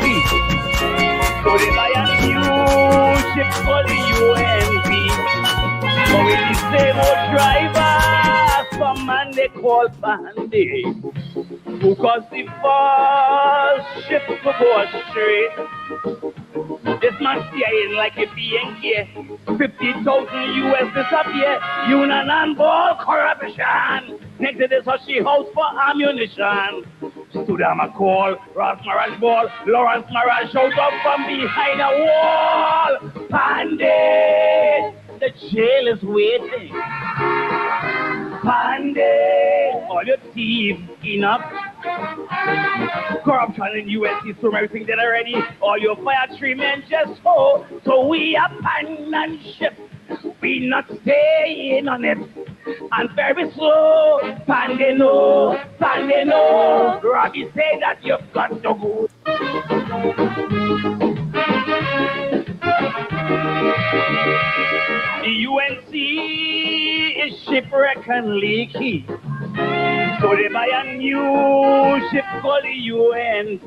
See, so they buy a new ship for the UNP. But with the same old driver, some man they call Bandy. Because the first ship to go straight. This man steering like a BNK. 50,000 US disappear. Union and ball corruption. Next to this she house for ammunition. Stood on a call. Ross Maraj ball. Lawrence Maraj showed up from behind a wall. Pandy, the jail is waiting. Pandy, all your thieves enough. Corruption in USC, so everything that already. All your fire tree men just hold. So we abandon ship. We not staying on it. And very slow. Pandy no. Robbie say that you've got to go. The UNC is shipwreck and leaky. So they buy a new ship called the UNP.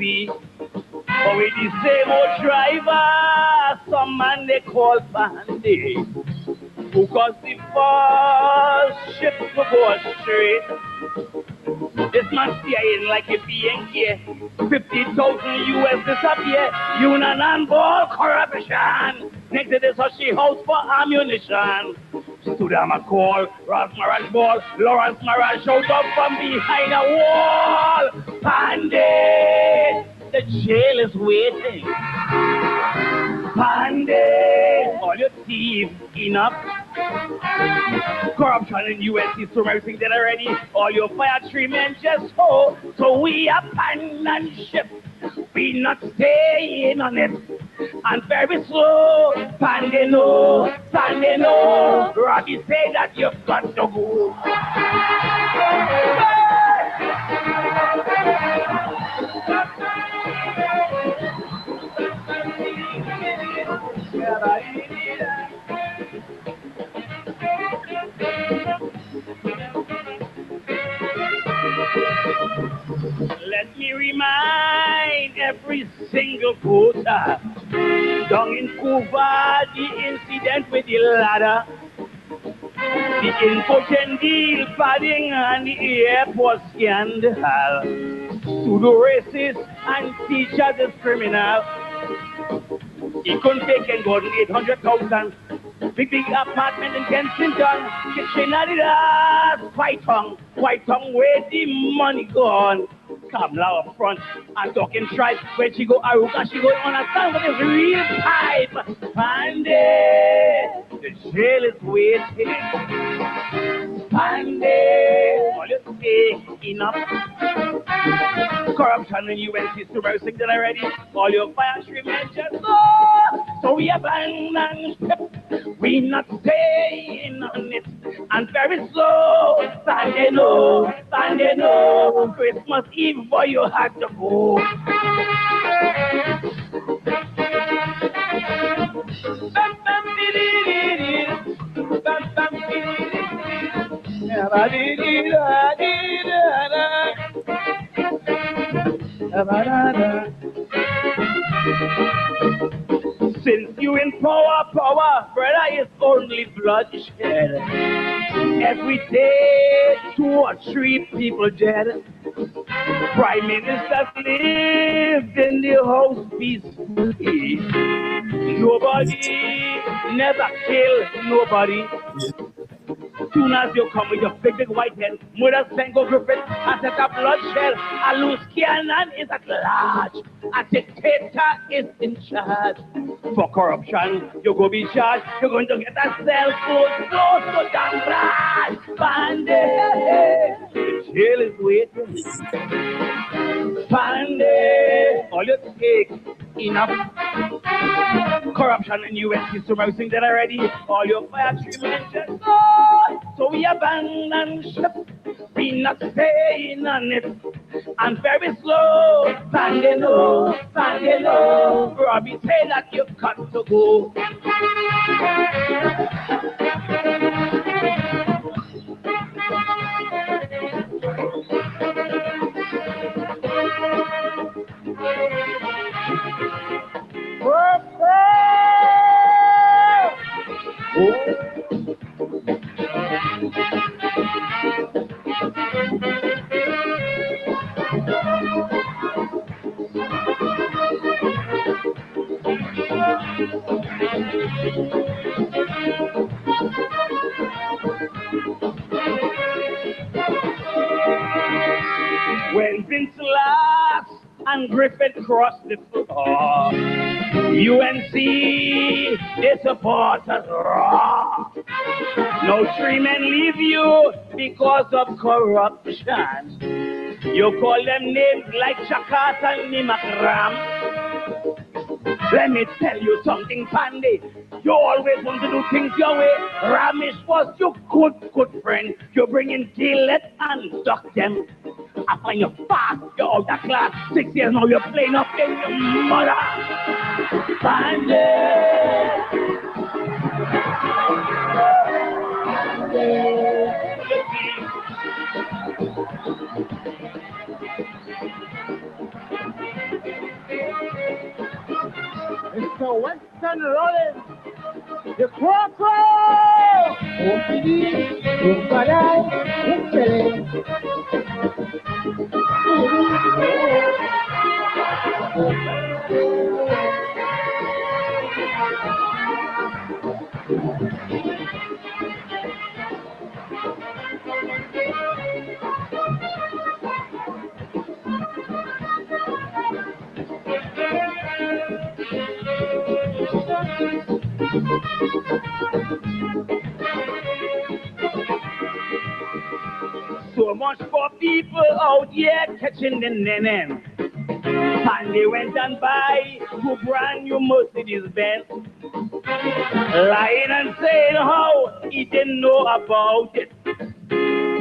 But with the same old driver, some man they call Bandy. Because the first ship to go straight. This man steering like a BNK. 50,000 US disappear. Union and ball corruption. Next to this she house for ammunition. Stood on a call. Ross Maraj ball. Lawrence Maraj showed up from behind a wall. Pandy, the jail is waiting. Pandy, all your thieves enough. Corruption in USC, so everything that already. All your fire tree men just hold. So we abandon ship. We not staying on it. And very slow. Pandy no. Robbie say that you've got to go. Let me remind every single quota down in Cuba, the incident with the ladder, the info deal padding and the airport scandal, pseudo racist and teacher this criminal. He couldn't take and go 800,000. Big apartment in Kensington, kitchen at the last, white tongue, where the money gone. Come now up front and talking tripe. When she go Aruka, she go understand what is real type. Pandy, the jail is waiting. Pandy, all you say enough. Corruption in UNC, so everything that already. All your fire stream just go. So we abandon ship. We not staying on it. And very slow. Sunday no. Christmas Eve, boy, you had to go. Since you in power, brother, is only bloodshed. Every day, 2 or 3 people dead. Prime ministers lived in the house peacefully. Nobody never killed nobody. Soon as you come with your big white head, Mother Sengo Griffin, I set up bloodshed. A loose cannon is at large. A dictator is in charge. For corruption, you go be charged. You're going to get a cell phone, so damn right. Bandit, the jail is waiting. Bandit, all you take enough. Corruption in USC, so everything that already. All your fire treatment just go. So we abandon ship. We not staying on it. And very slow. Bandit no. Robbie say that you've got to go. When Vince Lass and Griffith crossed the floor, UNC, they support us raw. No three men leave you because of corruption. You call them names like Chakat and Nimakram. Let me tell you something, Pandy. You always want to do things your way. Ramesh was your good friend. You bring in Gillette and duck them. I find you fast. You're out of class. 6 years now, you're playing up in your mother. Pandy. Mr. Western Rollins, the Croco! So much for people out here catching the nenen. And they went and buy 2 brand new Mercedes Benz. Lying and saying how he didn't know about it.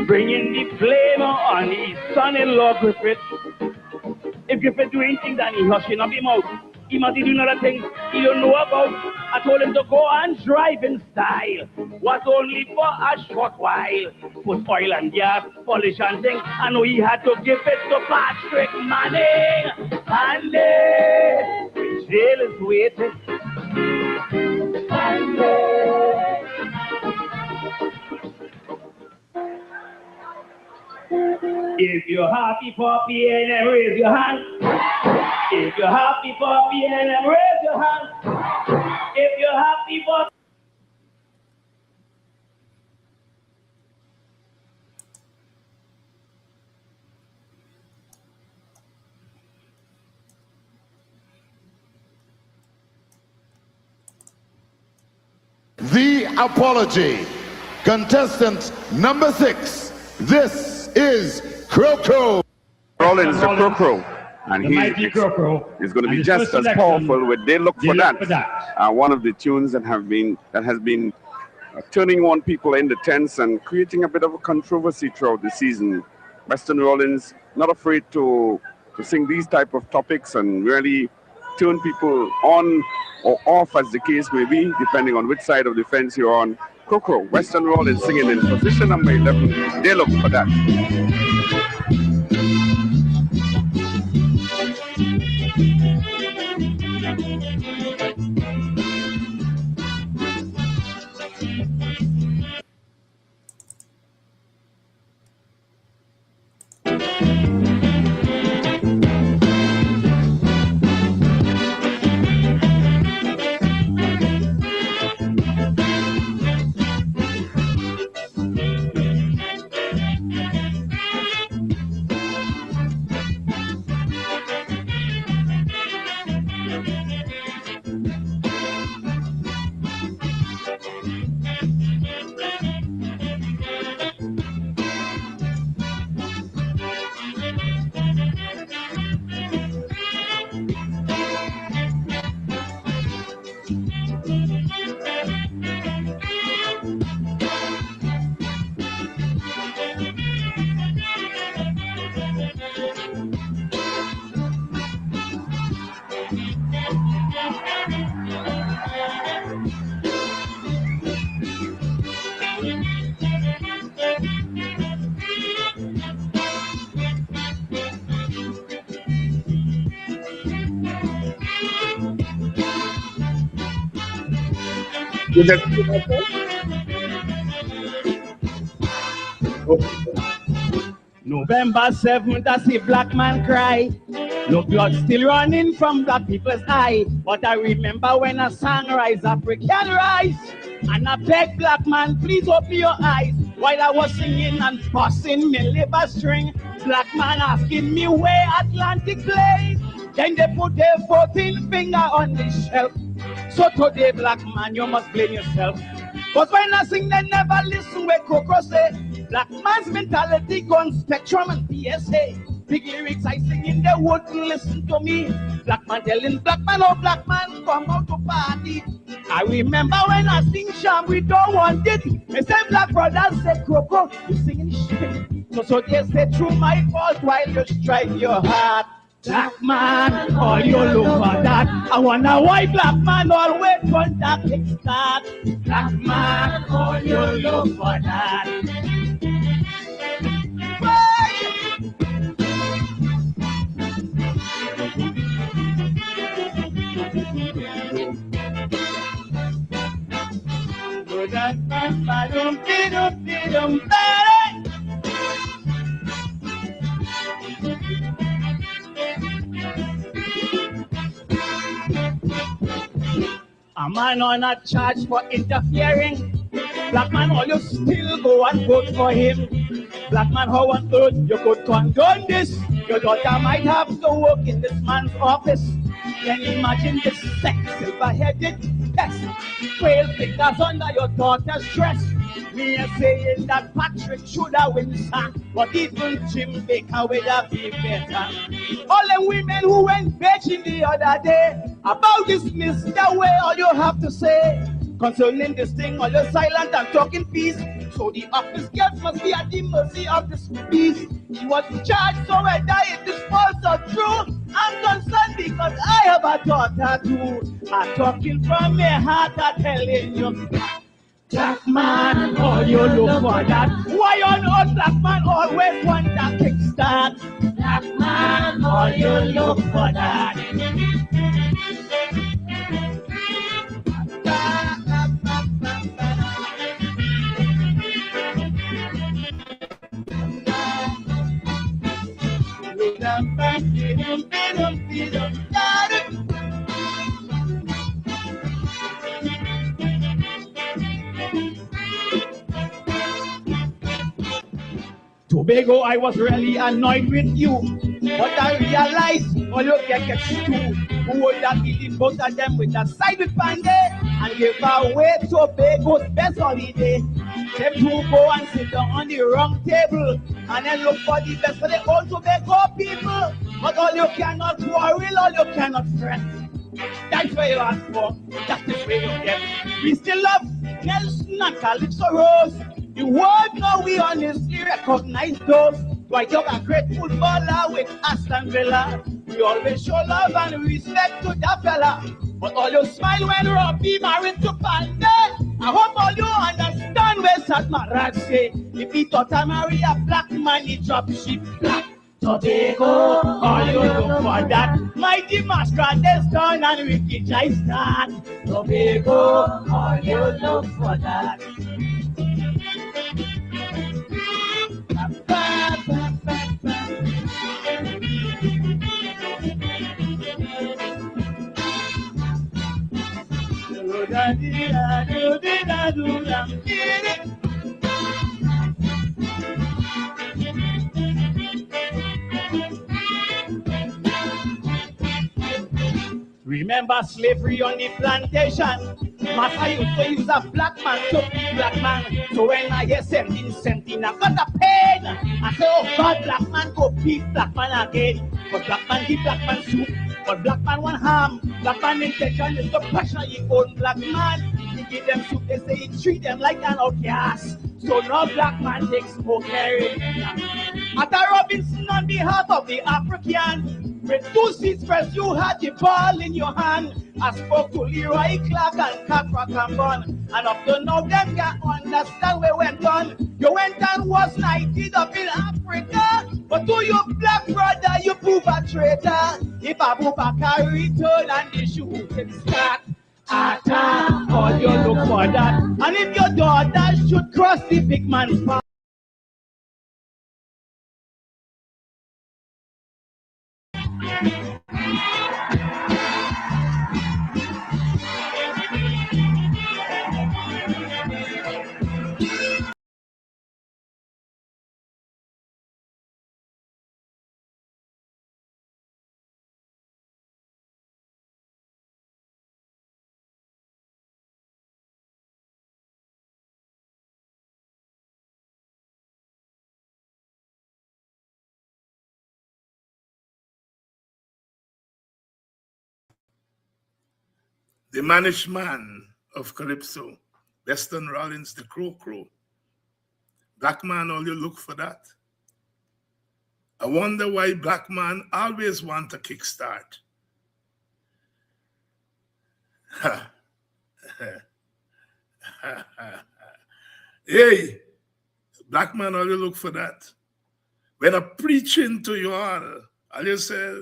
Bringing the blame on his son-in-law Griffith. If Griffith doing things and he hushing up him out, he must be doing other things he don't know about. I told him to go and drive in style. Was only for a short while. Put oil and gas, polish and things. I know he had to give it to Patrick Manning. And the jail is waiting. If you're happy for PNM, raise your hand. If you're happy for PNM, raise your hand. If you're happy for... The apology. Contestant number 6. This is Croco. Rollins the Croco. And he's going to be just as powerful with They Look For That. One of the tunes that has been turning on people in the tents and creating a bit of a controversy throughout the season. Western Rollins not afraid to sing these type of topics and really turn people on or off, as the case may be, depending on which side of the fence you're on. Croco, Western Rollins singing in position number 11. They Look For That. November 7th, I see black man cry. No blood still running from black people's eye. But I remember when a sun rise, African rise. And I beg black man, please open your eyes. While I was singing and busting me liver string, black man asking me where Atlantic plays. Then they put their 14th finger on the shelf. So today, black man, you must blame yourself. But when I sing, they never listen where Coco say. Black man's mentality gone Spectrum and PSA. Big lyrics I sing in, they wouldn't listen to me. Black man telling black man, oh black man, come out to party. I remember when I sing Sham, we don't want it. Me say black brothers say Coco, you singing shit. So they say through my fault while you strike your heart. Black man, all you look for that. I wonder why black man always want that kickstart. Black man, all you look for that. A man on a charge for interfering. Black man, all you still go and vote for him. Black man, how on earth you could condone this? Your daughter might have to work in this man's office. Then imagine this sex silver-headed pest. 12 fingers under your daughter's dress. Me a saying that Patrick should have win, sir. But even Jim Baker would have been better. All the women who went begging the other day about this Mr. Way, all you have to say concerning this thing, all you're silent and talking peace. So the office girls must be at the mercy of this beast. He was charged, so whether it is false or true, I'm concerned because I have a daughter too. I'm talking from my heart, I'm telling you. Black man, all you look for that. Why on earth black man always want that kickstart? Black man, all you look for that. Tobago, I was really annoyed with you, but I realized all you get gets two. Who would have believed both of them with a side with Panday and give away Tobago's best holiday? Them two go and sit down on the wrong table and then look for the best for the old Tobago people. But all you cannot quarrel, all you cannot fret. That's what you ask for, that's the way you get. We still love Nelson and Calypso Rose. The world know we honestly recognize those. Like you're a great footballer with Aston Villa. We always show love and respect to that fella. But all you smile when Robbie married to Pandey. I hope all you understand where Satmarat say. If he thought I marry a black man, he drop ship. Black Tobago, all you look for that. Mighty Masquerades done and Ricky Jai start. Tobago, all you look for that. Remember slavery on the plantation? Master used to use a black man to beat black man. So when I hear 17, I got a pain. I say, oh God, black man go beat black man again. But black man give black man soup. But black man want harm. Black man intention is to pressure his own black man. He give them soup, they say he treat them like an outcast. So now black man takes smoke carrying. Atta Robinson on behalf of the African. With 2 seats first, you had the ball in your hand. I spoke to Leroy Clark and Capra Cambon. And up to now, them can't understand where went on. You went and was knighted up in Africa. But to your black brother, you prove a traitor. If Abubakar return and the shooting start, Atta, all you look for that. And if your daughter should cross the big man's path, the managed man of Calypso, Weston Rollins, the Crow. Black man, all you look for that. I wonder why black man always want a kickstart. Hey, black man, all you look for that. When I'm preaching to you all you say,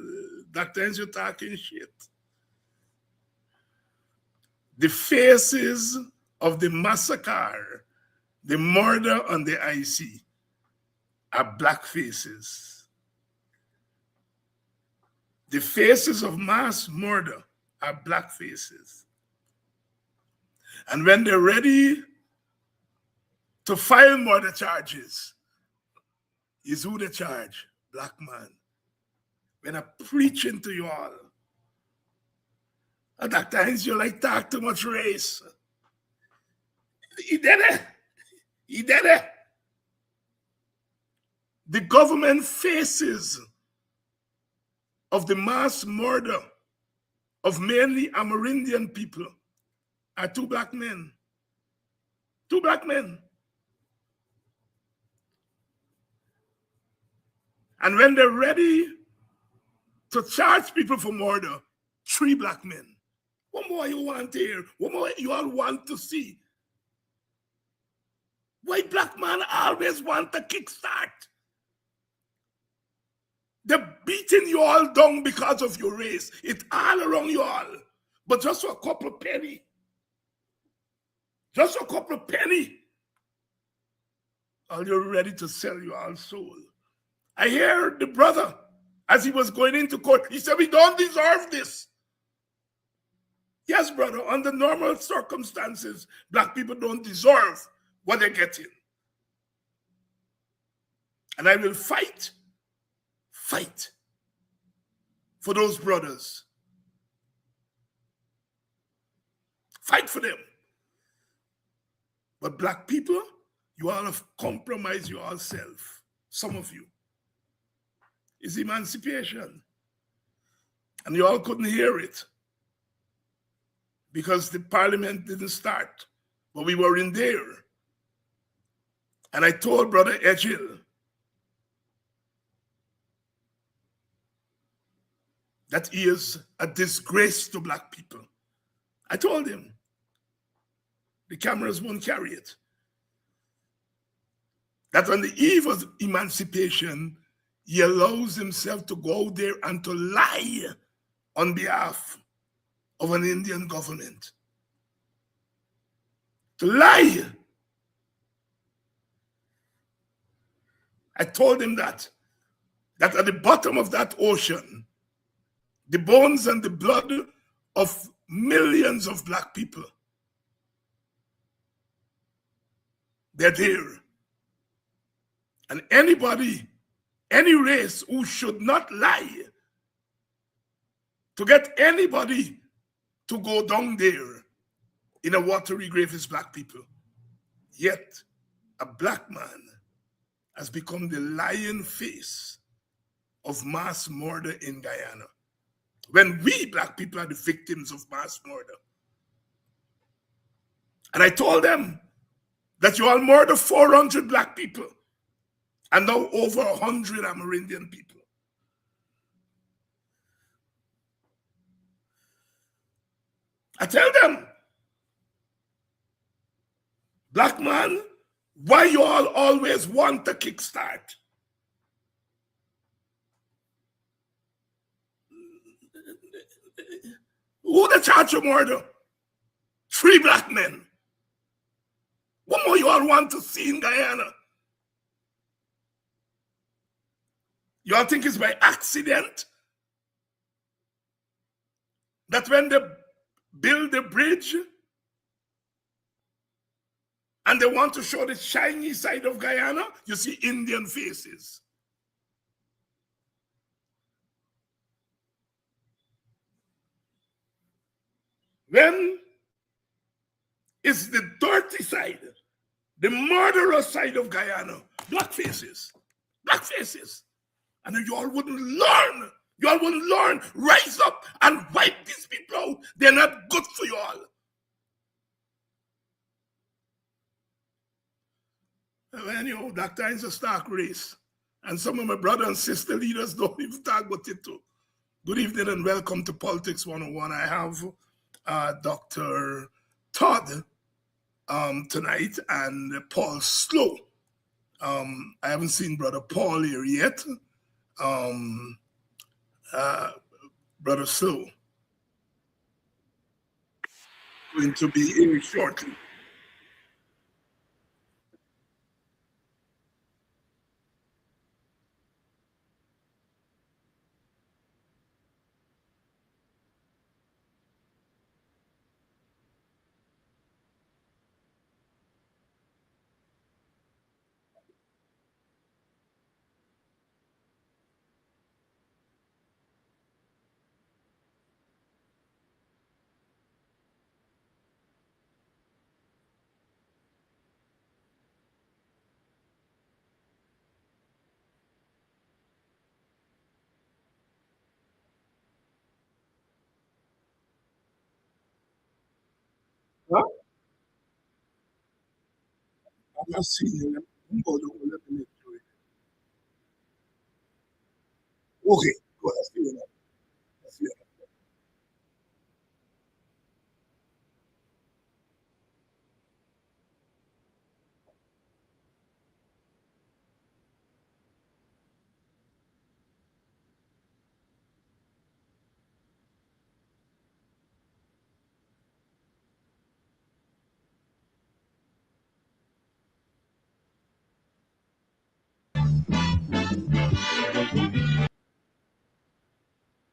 Dr. Enns, you're talking shit. The faces of the massacre, the murder on the IC are black faces. The faces of mass murder are black faces. And when they're ready to file murder charges, is who they charge? Black man. When I'm preaching to you all, at times you like talk too much race. He did it. He did it. The government faces of the mass murder of mainly Amerindian people are two black men. Two black men. And when they're ready to charge people for murder, 3 black men. What more you want to hear? What more you all want to see? Why black man always want to kickstart? They're beating you all down because of your race. It's all around you all. But just for a couple of penny. Just a couple of penny. Are you ready to sell your all soul? I hear the brother, as he was going into court, he said, we don't deserve this. Yes, brother, under normal circumstances, black people don't deserve what they're getting. And I will fight for those brothers. Fight for them. But black people, you all have compromised yourself. Some of you. It's emancipation. And you all couldn't hear it because the parliament didn't start, but we were in there. And I told Brother Edghill that he is a disgrace to black people. I told him. The cameras won't carry it. That on the eve of emancipation, he allows himself to go there and to lie on behalf of an Indian government. To lie. I told him that at the bottom of that ocean, the bones and the blood of millions of black people, they're there. And anybody, any race who should not lie to get anybody to go down there in a watery grave is black people. Yet a black man has become the lying face of mass murder in Guyana. When we black people are the victims of mass murder. And I told them that you all murdered 400 black people and now over 100 Amerindian people. I tell them, black man, why you all always want to kickstart? Who the charge of murder? 3 black men. What more you all want to see in Guyana? You all think it's by accident that when they build the bridge and they want to show the shiny side of Guyana, you see Indian faces. When it's the dirty side, the murderous side of Guyana, black faces, black faces. And you all wouldn't learn You all will learn, rise up and wipe these people out. They're not good for you all. Well, anyhow, that time's a stark race. And some of my brother and sister leaders don't even talk about it too. Good evening and welcome to Politics 101. I have Dr. Todd tonight and Paul Slow. I haven't seen Brother Paul here yet. Brother Slow going to be in shortly. Huh? I'm not seeing them. Okay, go ahead.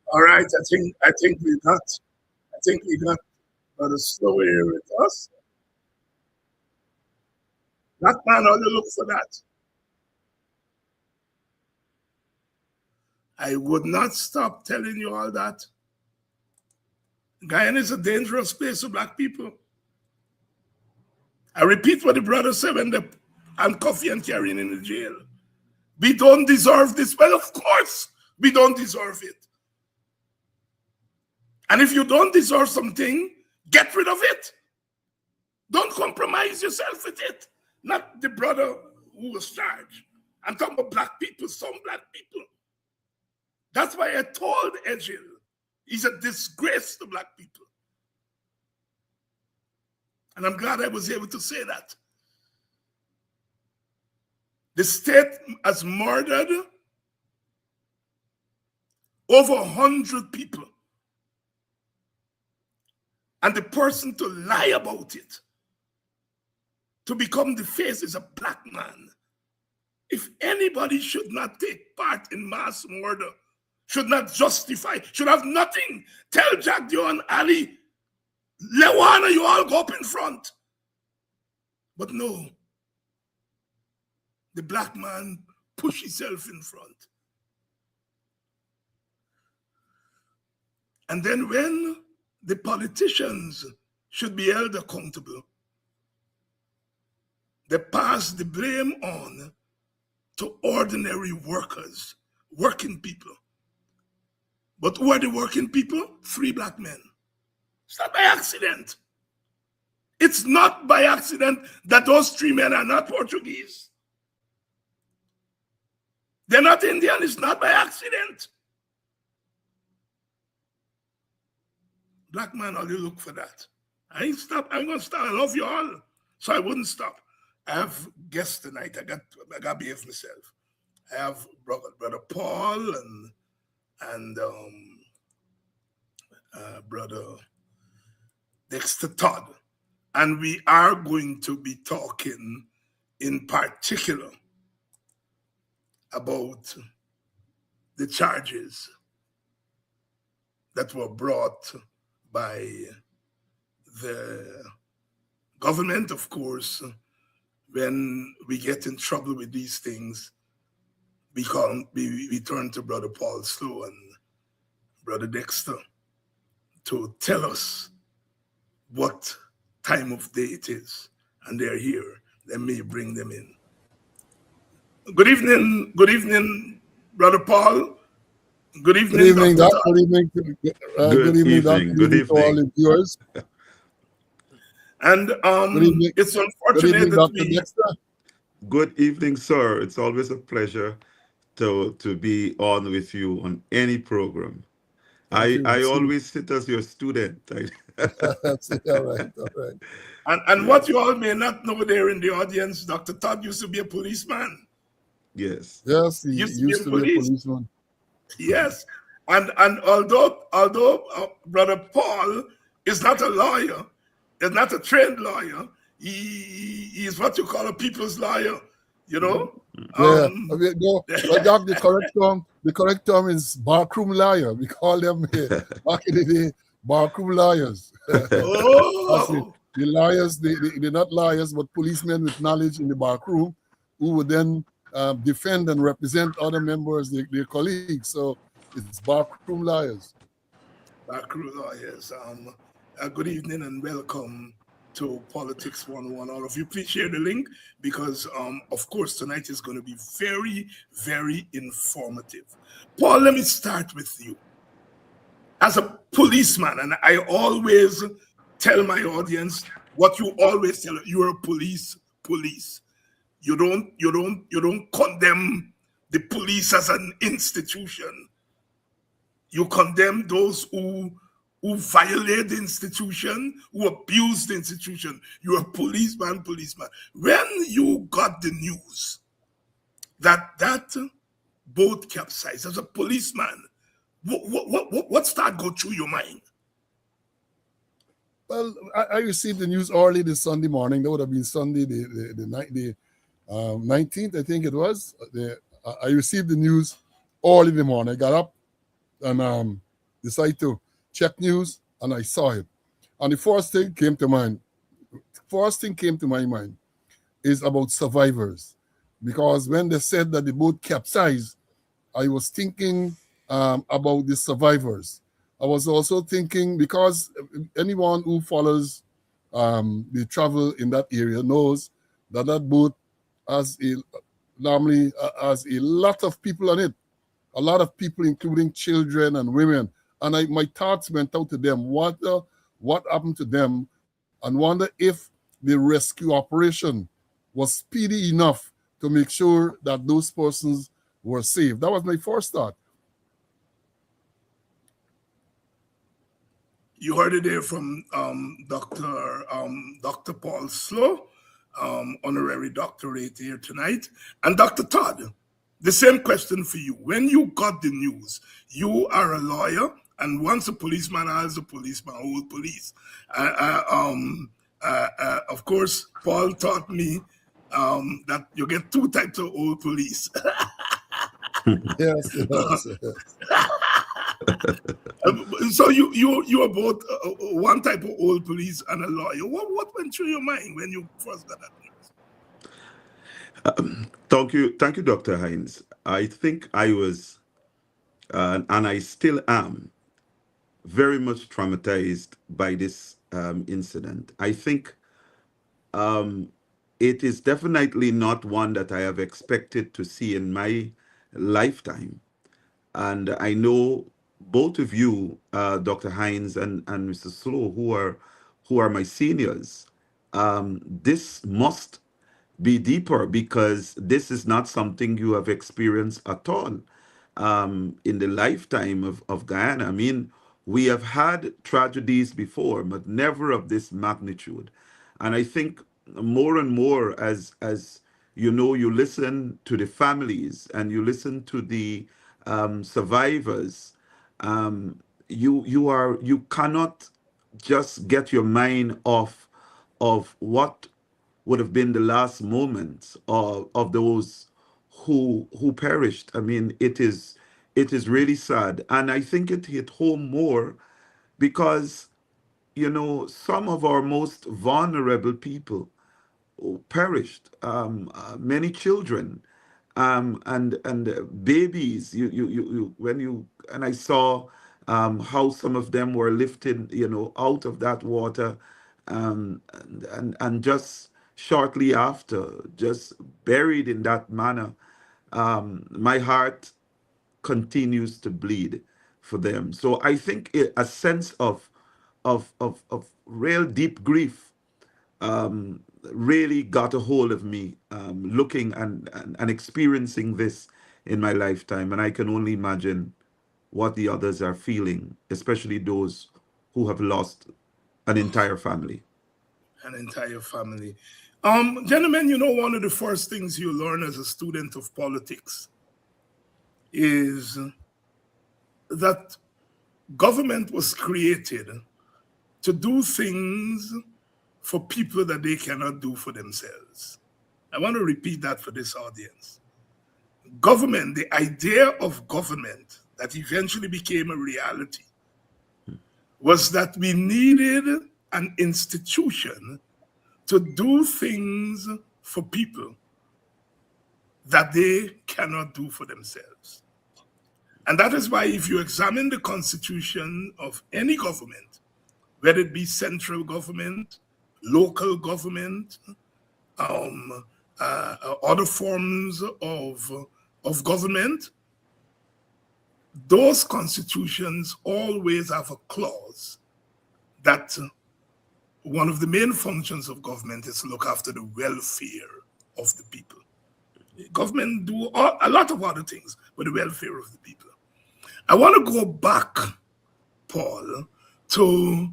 All right, I think we got Brother Slow here with us. That man only look for that. I would not stop telling you all that. Guyana is a dangerous place for black people. I repeat what the brother said when they handcuff you and carry in the jail. We don't deserve this. Well, of course, we don't deserve it. And if you don't deserve something, get rid of it. Don't compromise yourself with it. Not the brother who was charged. I'm talking about black people, some black people. That's why I told Edgil, he's a disgrace to black people. And I'm glad I was able to say that. The state has murdered over 100 people. And the person to lie about it, to become the face, is a black man. If anybody should not take part in mass murder, should not justify, should have nothing, tell Jack Dio and Ali, Lewana, you all go up in front. But no, the black man push himself in front. And then when the politicians should be held accountable, they pass the blame on to ordinary workers, working people. But who are the working people? 3 black men. It's not by accident. It's not by accident that those 3 men are not Portuguese. They're not Indian. It's not by accident. Black man only look for that. I ain't stop. I'm gonna stop. I love you all, so I wouldn't stop. I have guests tonight. I got to behave myself. I have brother Paul and brother Dexter Todd, and we are going to be talking in particular about the charges that were brought by the government. Of course, when we get in trouble with these things, we turn to Brother Paul Slow and Brother Dexter to tell us what time of day it is. And they're here. Let me bring them in. Good evening, Brother Paul. Good evening, Good evening, Dr. Doc. Good evening. Good evening, Doc. Good Good evening to all the viewers. And Good evening. it's Good unfortunate evening, that Dr. we... Dexter. Good evening, sir. It's always a pleasure to be on with you on any program. I always sit as your student. That's it. All right. And what you all may not know there in the audience, Dr. Todd used to be a policeman. Yes. Yes, he used to be a policeman. Yes. And although Brother Paul is not a lawyer, is not a trained lawyer, he is what you call a people's lawyer, you know? Yeah. Doc, the correct term is barroom lawyer. We call them back in the day barroom lawyers. Oh. The lawyers, they're not lawyers, but policemen with knowledge in the barroom who would then defend and represent other members, their colleagues. So it's barroom lawyers. Barroom lawyers. Good evening and welcome to Politics 101. All of you, please share the link because, of course, tonight is going to be very, very informative. Paul, let me start with you. As a policeman, and I always tell my audience what you always tell, you're a police. You don't condemn the police as an institution. You condemn those who violate the institution, who abuse the institution. You're a policeman. When you got the news that boat capsized, as a policeman, what started go through your mind? Well, I received the news early this Sunday morning. That would have been Sunday, the 19th, I think it was. I received the news early in the morning. I got up and decided to check news, and I saw it. And the first thing came to my mind is about survivors. Because when they said that the boat capsized, I was thinking about the survivors. I was also thinking, because anyone who follows the travel in that area knows that boat normally has a lot of people on it, a lot of people, including children and women. And my thoughts went out to them. What happened to them? And wonder if the rescue operation was speedy enough to make sure that those persons were saved. That was my first thought. You heard it there from Dr. Paul Slow, honorary doctorate here tonight. And Dr. Todd, the same question for you. When you got the news, you are a lawyer, and once a policeman, as a policeman, old police. Of course, Paul taught me that you get two types of old police. Yes. So you are both one type of old police and a lawyer. What went through your mind when you first got that news? Thank you, Dr. Hines. I think I was, and I still am, very much traumatized by this incident. I think it is definitely not one that I have expected to see in my lifetime. And I know both of you, Dr. Hines and Mr. Slow, who are my seniors, this must be deeper, because this is not something you have experienced at all in the lifetime of Guyana. I mean, we have had tragedies before, but never of this magnitude. And I think more and more as you know, you listen to the families and you listen to the survivors, you cannot just get your mind off of what would have been the last moments of those who perished. I mean, it is really sad, and I think it hit home more because, you know, some of our most vulnerable people perished. Many children, and babies. And I saw how some of them were lifted, you know, out of that water, and just shortly after, just buried in that manner. My heart continues to bleed for them. So I think a sense of real deep grief really got a hold of me, looking and experiencing this in my lifetime. And I can only imagine what the others are feeling, especially those who have lost an entire family. An entire family. Gentlemen, you know, one of the first things you learn as a student of politics is that government was created to do things for people that they cannot do for themselves. I want to repeat that for this audience. Government, the idea of government that eventually became a reality, was that we needed an institution to do things for people that they cannot do for themselves. And that is why if you examine the constitution of any government, whether it be central government, local government, other forms of government, those constitutions always have a clause that one of the main functions of government is to look after the welfare of the people. Government do a lot of other things, but the welfare of the people. I want to go back, Paul, to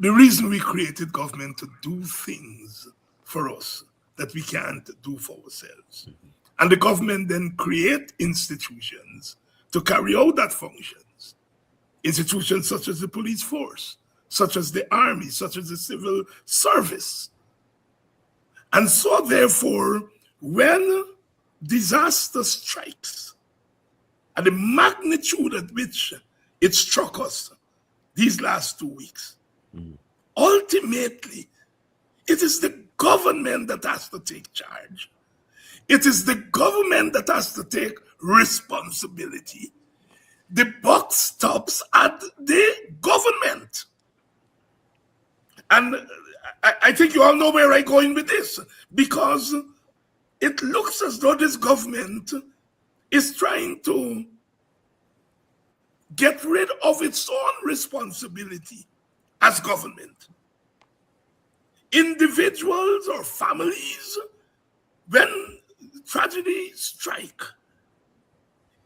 the reason we created government, to do things for us that we can't do for ourselves. And the government then create institutions to carry out that functions. Institutions such as the police force, such as the army, such as the civil service. And so therefore, when disaster strikes, at the magnitude at which it struck us these last 2 weeks, ultimately, it is the government that has to take charge. It is the government that has to take responsibility. The buck stops at the government. And I think you all know where I'm going with this, because it looks as though this government is trying to get rid of its own responsibility as government. Individuals or families, when tragedy strike,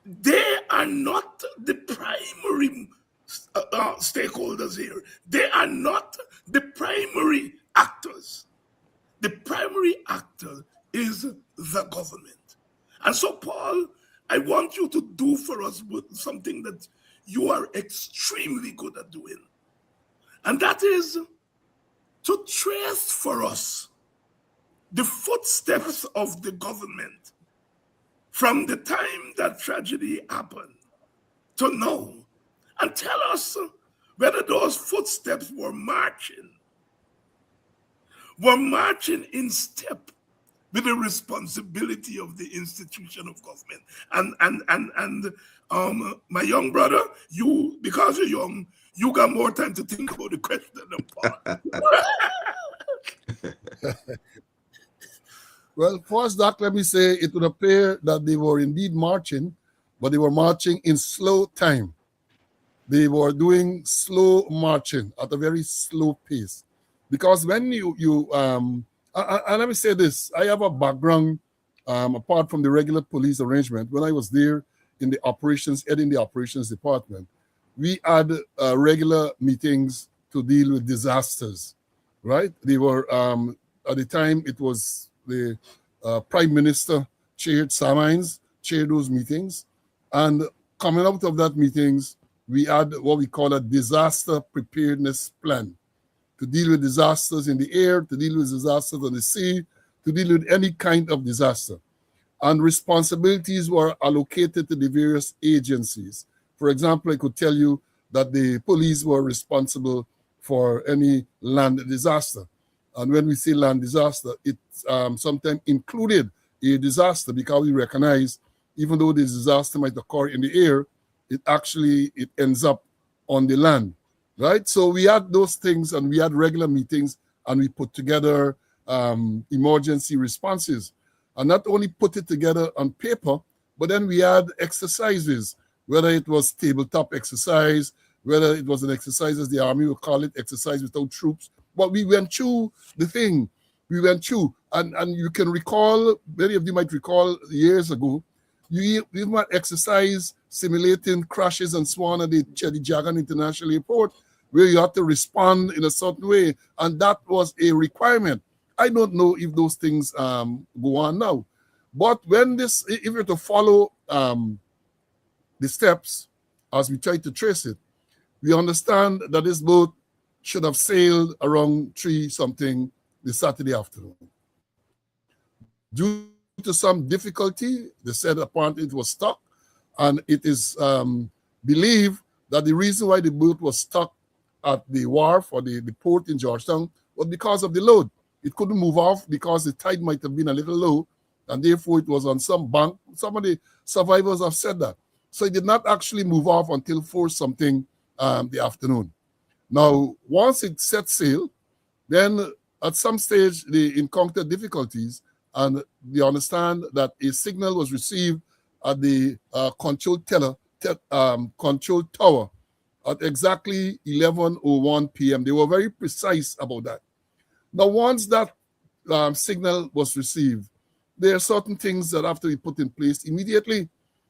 they are not the primary stakeholders here. They are not the primary actors. The primary actor is the government. And so, Paul, I want you to do for us something that you are extremely good at doing. And that is to trace for us the footsteps of the government from the time that tragedy happened to now, and tell us whether those footsteps were marching in step with the responsibility of the institution of government. And my young brother, you, because you're young, you got more time to think about the question than Paul. Well, first, Doc, let me say it would appear that they were indeed marching, but they were marching in slow time. They were doing slow marching at a very slow pace. Because when and let me say this, I have a background, apart from the regular police arrangement. When I was there in the operations, heading the operations department, we had regular meetings to deal with disasters, right? They were, at the time, it was the Prime Minister chaired, Sam Hines chaired those meetings. And coming out of that meetings, we had what we call a disaster preparedness plan to deal with disasters in the air, to deal with disasters on the sea, to deal with any kind of disaster. And responsibilities were allocated to the various agencies. For example, I could tell you that the police were responsible for any land disaster. And when we say land disaster, it sometimes included a disaster, because we recognize even though the disaster might occur in the air, it ends up on the land, right? So we had those things, and we had regular meetings, and we put together emergency responses. And not only put it together on paper, But then we had exercises, whether it was tabletop exercise, whether it was an exercise as the Army would call it, exercise without troops. But we went through the thing. We went through. And you can recall, many of you might recall years ago, you even had exercise simulating crashes and so on at the Chedijagan International Airport, where you had to respond in a certain way. And that was a requirement. I don't know if those things go on now. But when this, if you're to follow the steps as we try to trace it, we understand that this boat should have sailed around 3-something the Saturday afternoon. Due to some difficulty, they said apparently it was stuck, and it is believed that the reason why the boat was stuck at the wharf or the port in Georgetown was because of the load. It couldn't move off because the tide might have been a little low, and therefore it was on some bank. Some of the survivors have said that. So it did not actually move off until 4-something the afternoon. Now, once it set sail, then at some stage they encountered difficulties, and they understand that a signal was received at the control tower at exactly 11:01 p.m. They were very precise about that. Now, once that signal was received, there are certain things that have to be put in place immediately,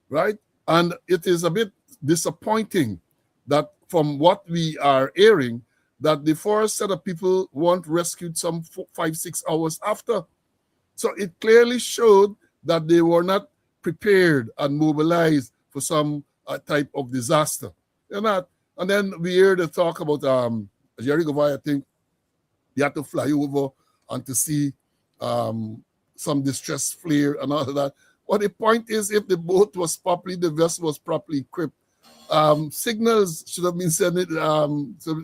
right? And it is a bit disappointing that from what we are hearing, that the first set of people weren't rescued some 5-6 hours after. So it clearly showed that they were not prepared and mobilized for some type of disaster. They're not. And then we hear the talk about Jerry Govai, I think, he had to fly over and to see some distress flare and all of that. But the point is, if the boat was properly, the vessel was properly equipped, signals should have been sent,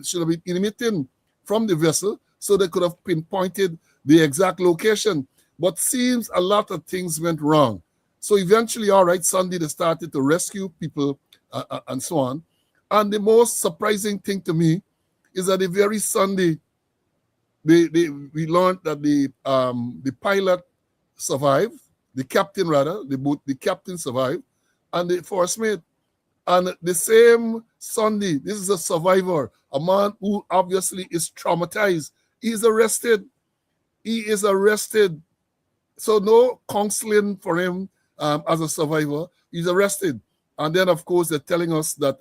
should have been emitting from the vessel so they could have pinpointed the exact location. But seems a lot of things went wrong. So eventually, all right, Sunday they started to rescue people and so on. And the most surprising thing to me is that the very Sunday, we learned that the pilot survived, the captain rather, the captain survived, and the first mate. And the same Sunday, this is a survivor, a man who obviously is traumatized. He's arrested. He is arrested. So no counseling for him as a survivor. He's arrested. And then, of course, they're telling us that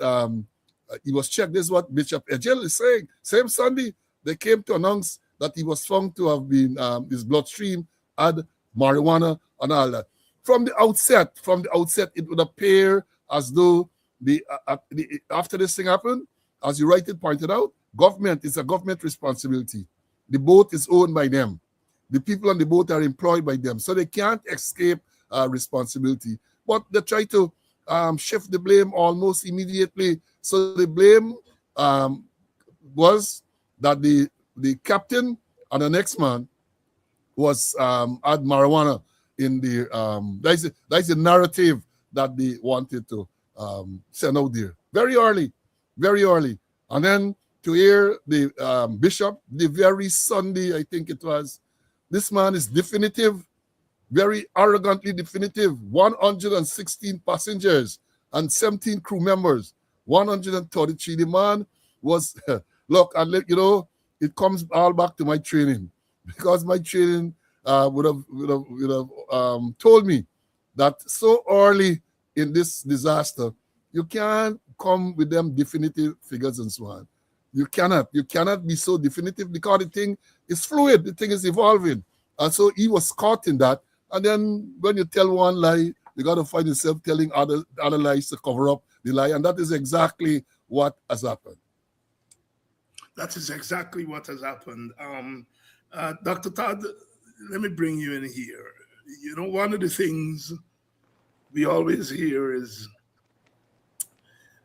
he was checked. This is what Bishop Ejel is saying. Same Sunday, they came to announce that he was found to have been, his bloodstream had marijuana and all that. From the outset, it would appear as though after this thing happened, as you rightly pointed out, government is a government responsibility. The boat is owned by them. The people on the boat are employed by them, so they can't escape responsibility. But they try to shift the blame almost immediately. So the blame was that the captain and the next man was had marijuana in the that's the narrative that they wanted to send out there very early, and then to hear the bishop the very Sunday, I think it was, this man is definitive, very arrogantly definitive. 116 passengers and 17 crew members, 133. The man was look, and you know, it comes all back to my training, because my training would have told me that so early in this disaster, you can't come with them definitive figures and so on. You cannot be so definitive, because the thing is fluid, the thing is evolving. And so he was caught in that. And then when you tell one lie, you got to find yourself telling other lies to cover up the lie. And that is exactly what has happened. That is exactly what has happened. Dr. Todd, let me bring you in here. You know, one of the things we always hear is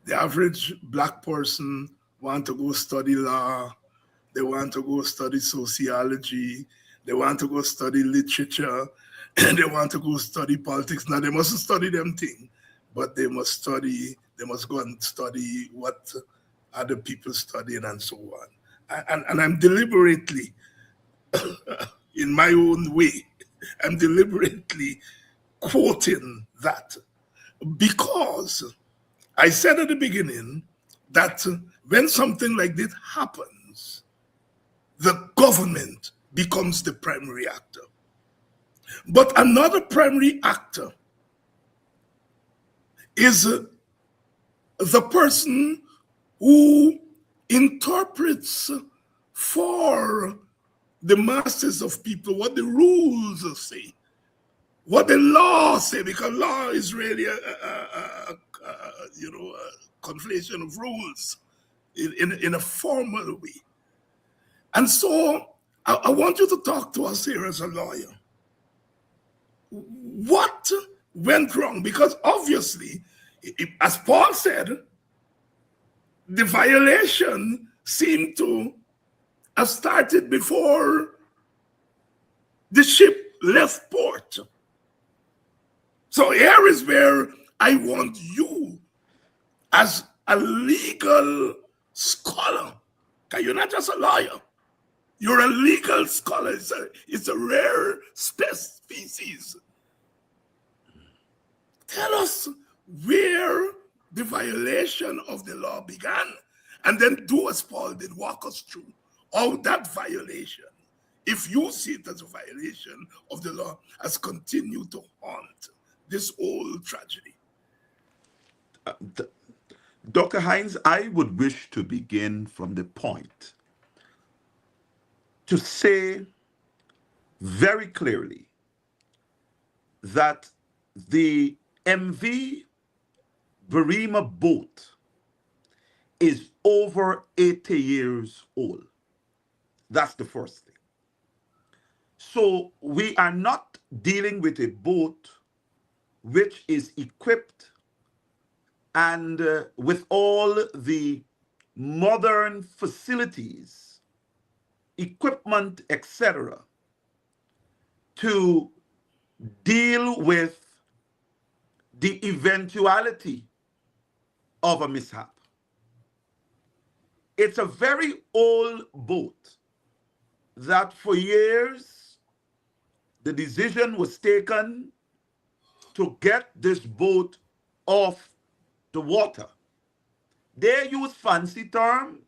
the average Black person want to go study law, they want to go study sociology, they want to go study literature, and they want to go study politics. Now, they mustn't study them things, but they must go and study what other people studying and so on. And I'm deliberately, in my own way, I'm deliberately quoting that, Because I said at the beginning that when something like this happens, the government becomes the primary actor. But another primary actor is the person who interprets for the masses of people what the rules say, what the law say, because law is really a conflation of rules in a formal way. And so I want you to talk to us here as a lawyer. What went wrong? Because obviously, as Paul said, the violation seemed to have started before the ship left port. So here is where I want you, as a legal scholar, because you're not just a lawyer, you're a legal scholar. It's a rare species. Tell us where the violation of the law began, and then do as Paul did, walk us through how that violation, if you see it as a violation of the law, has continued to haunt this whole tragedy. Dr. Hines, I would wish to begin from the point to say very clearly that the MV Barima boat is over 80 years old. That's the first thing. So we are not dealing with a boat which is equipped and with all the modern facilities, equipment, etc., to deal with the eventuality of a mishap. It's a very old boat that for years the decision was taken to get this boat off the water. They use fancy term,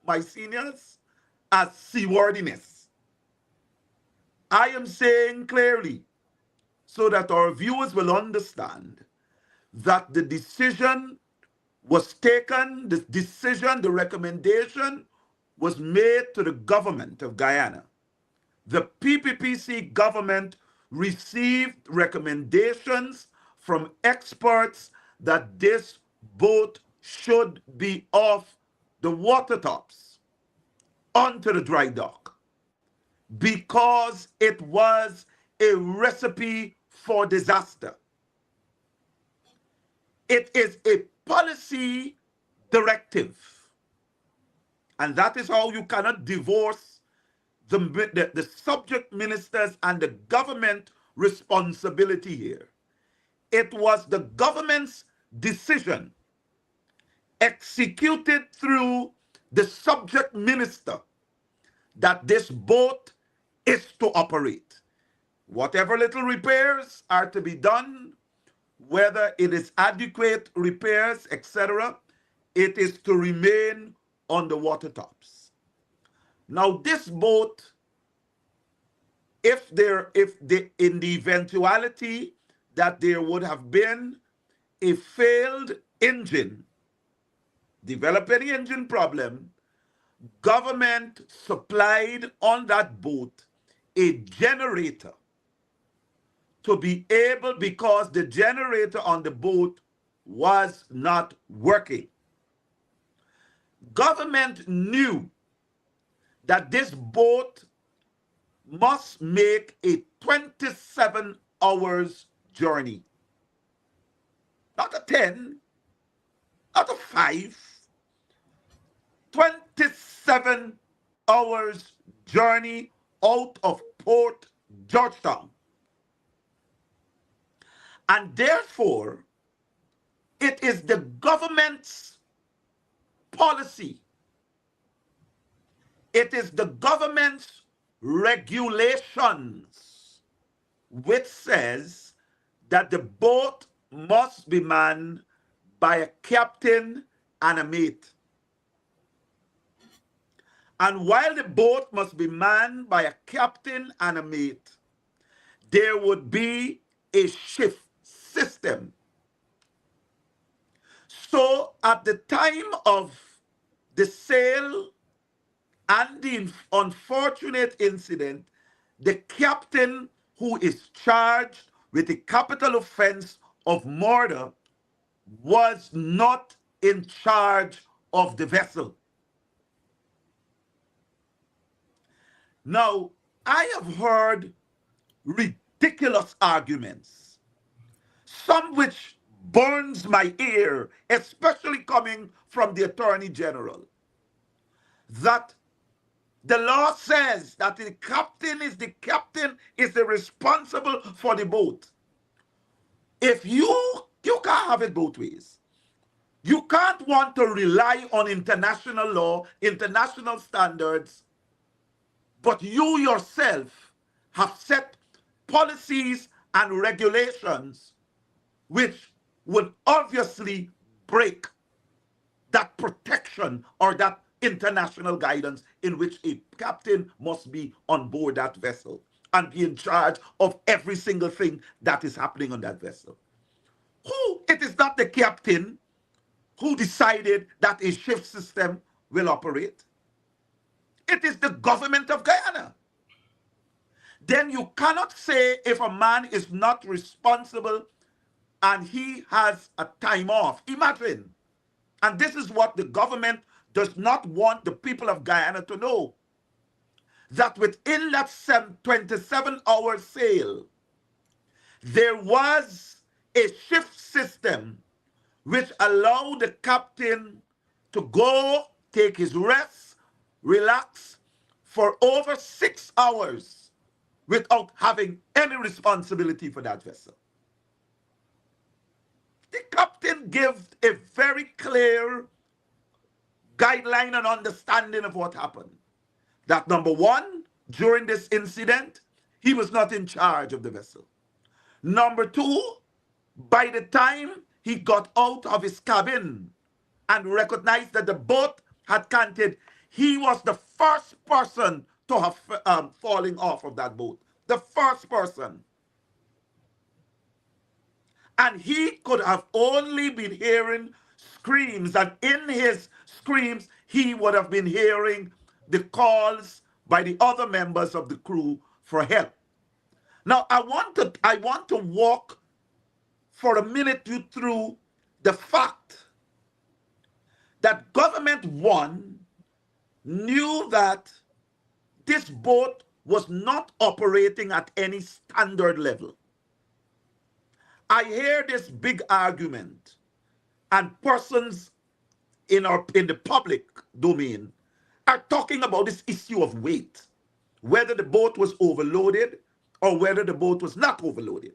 my seniors, as seaworthiness. I am saying clearly, so that our viewers will understand, that the decision was taken, the recommendation was made to the government of Guyana. The PPPC government received recommendations from experts that this boat should be off the water tops onto the dry dock because it was a recipe for disaster. It is a policy directive, and that is how you cannot divorce the subject ministers and the government responsibility here. It was the government's decision executed through the subject minister that this boat is to operate. Whatever little repairs are to be done, whether it is adequate repairs, etc., it is to remain on the water tops. Now, this boat, in the eventuality that there would have been a failed engine, developing engine problem, government supplied on that boat a generator to be able, because the generator on the boat was not working. Government knew that this boat must make a 27 hours journey. Not a 10, not a 5, 27 hours journey out of Port Georgetown. And therefore, it is the government's policy. It is the government's regulations which says that the boat must be manned by a captain and a mate. And while the boat must be manned by a captain and a mate, there would be a shift system. So at the time of the sail and the unfortunate incident, the captain who is charged with the capital offense of murder was not in charge of the vessel. Now, I have heard ridiculous arguments, some which burns my ear, especially coming from the Attorney General, that the law says that the captain is the responsible for the boat. If you can't have it both ways. You can't want to rely on international law, international standards, but you yourself have set policies and regulations which would obviously break that protection or that international guidance in which a captain must be on board that vessel and be in charge of every single thing that is happening on that vessel. It is not the captain who decided that a shift system will operate. It is the government of Guyana. Then you cannot say if a man is not responsible and he has a time off. Imagine. And this is what the government does not want the people of Guyana to know. That within that 27-hour sail, there was a shift system which allowed the captain to go, take his rest, relax for over 6 hours without having any responsibility for that vessel. The captain gave a very clear guideline and understanding of what happened. That number one, during this incident, he was not in charge of the vessel. Number two, by the time he got out of his cabin and recognized that the boat had canted, he was the first person to have fallen off of that boat. The first person. And he could have only been hearing screams, and in his screams, he would have been hearing the calls by the other members of the crew for help. Now, I want to walk for a minute you through the fact that government one knew that this boat was not operating at any standard level. I hear this big argument, and persons in the public domain are talking about this issue of weight, whether the boat was overloaded or whether the boat was not overloaded.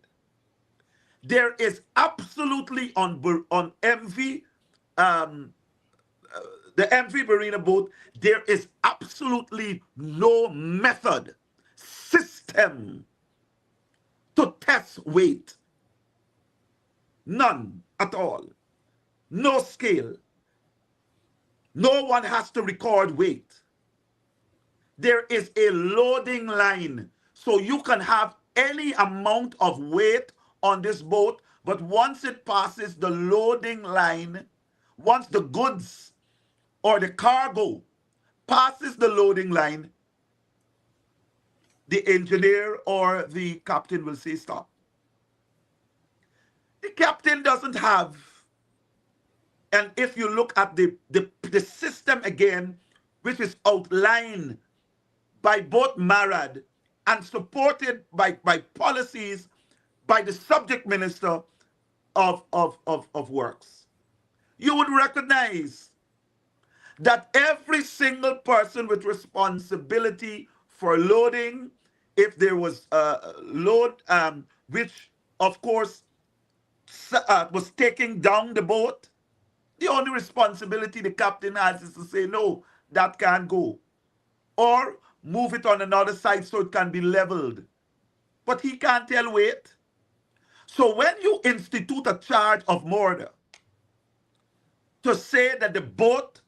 There is absolutely on MV, the MV Marina boat, there is absolutely no method, system to test weight. None at all. No scale. No one has to record weight. There is a loading line. So you can have any amount of weight on this boat, but once it passes the loading line, once the goods or the cargo passes the loading line, the engineer or the captain will say stop. The captain doesn't have, and if you look at the system again, which is outlined by both MARAD and supported by policies by the subject minister of works, you would recognize that every single person with responsibility for loading, if there was a load which of course was taking down the boat, the only responsibility the captain has is to say, no, that can't go. Or move it on another side so it can be leveled. But he can't tell weight. So when you institute a charge of murder to say that the boat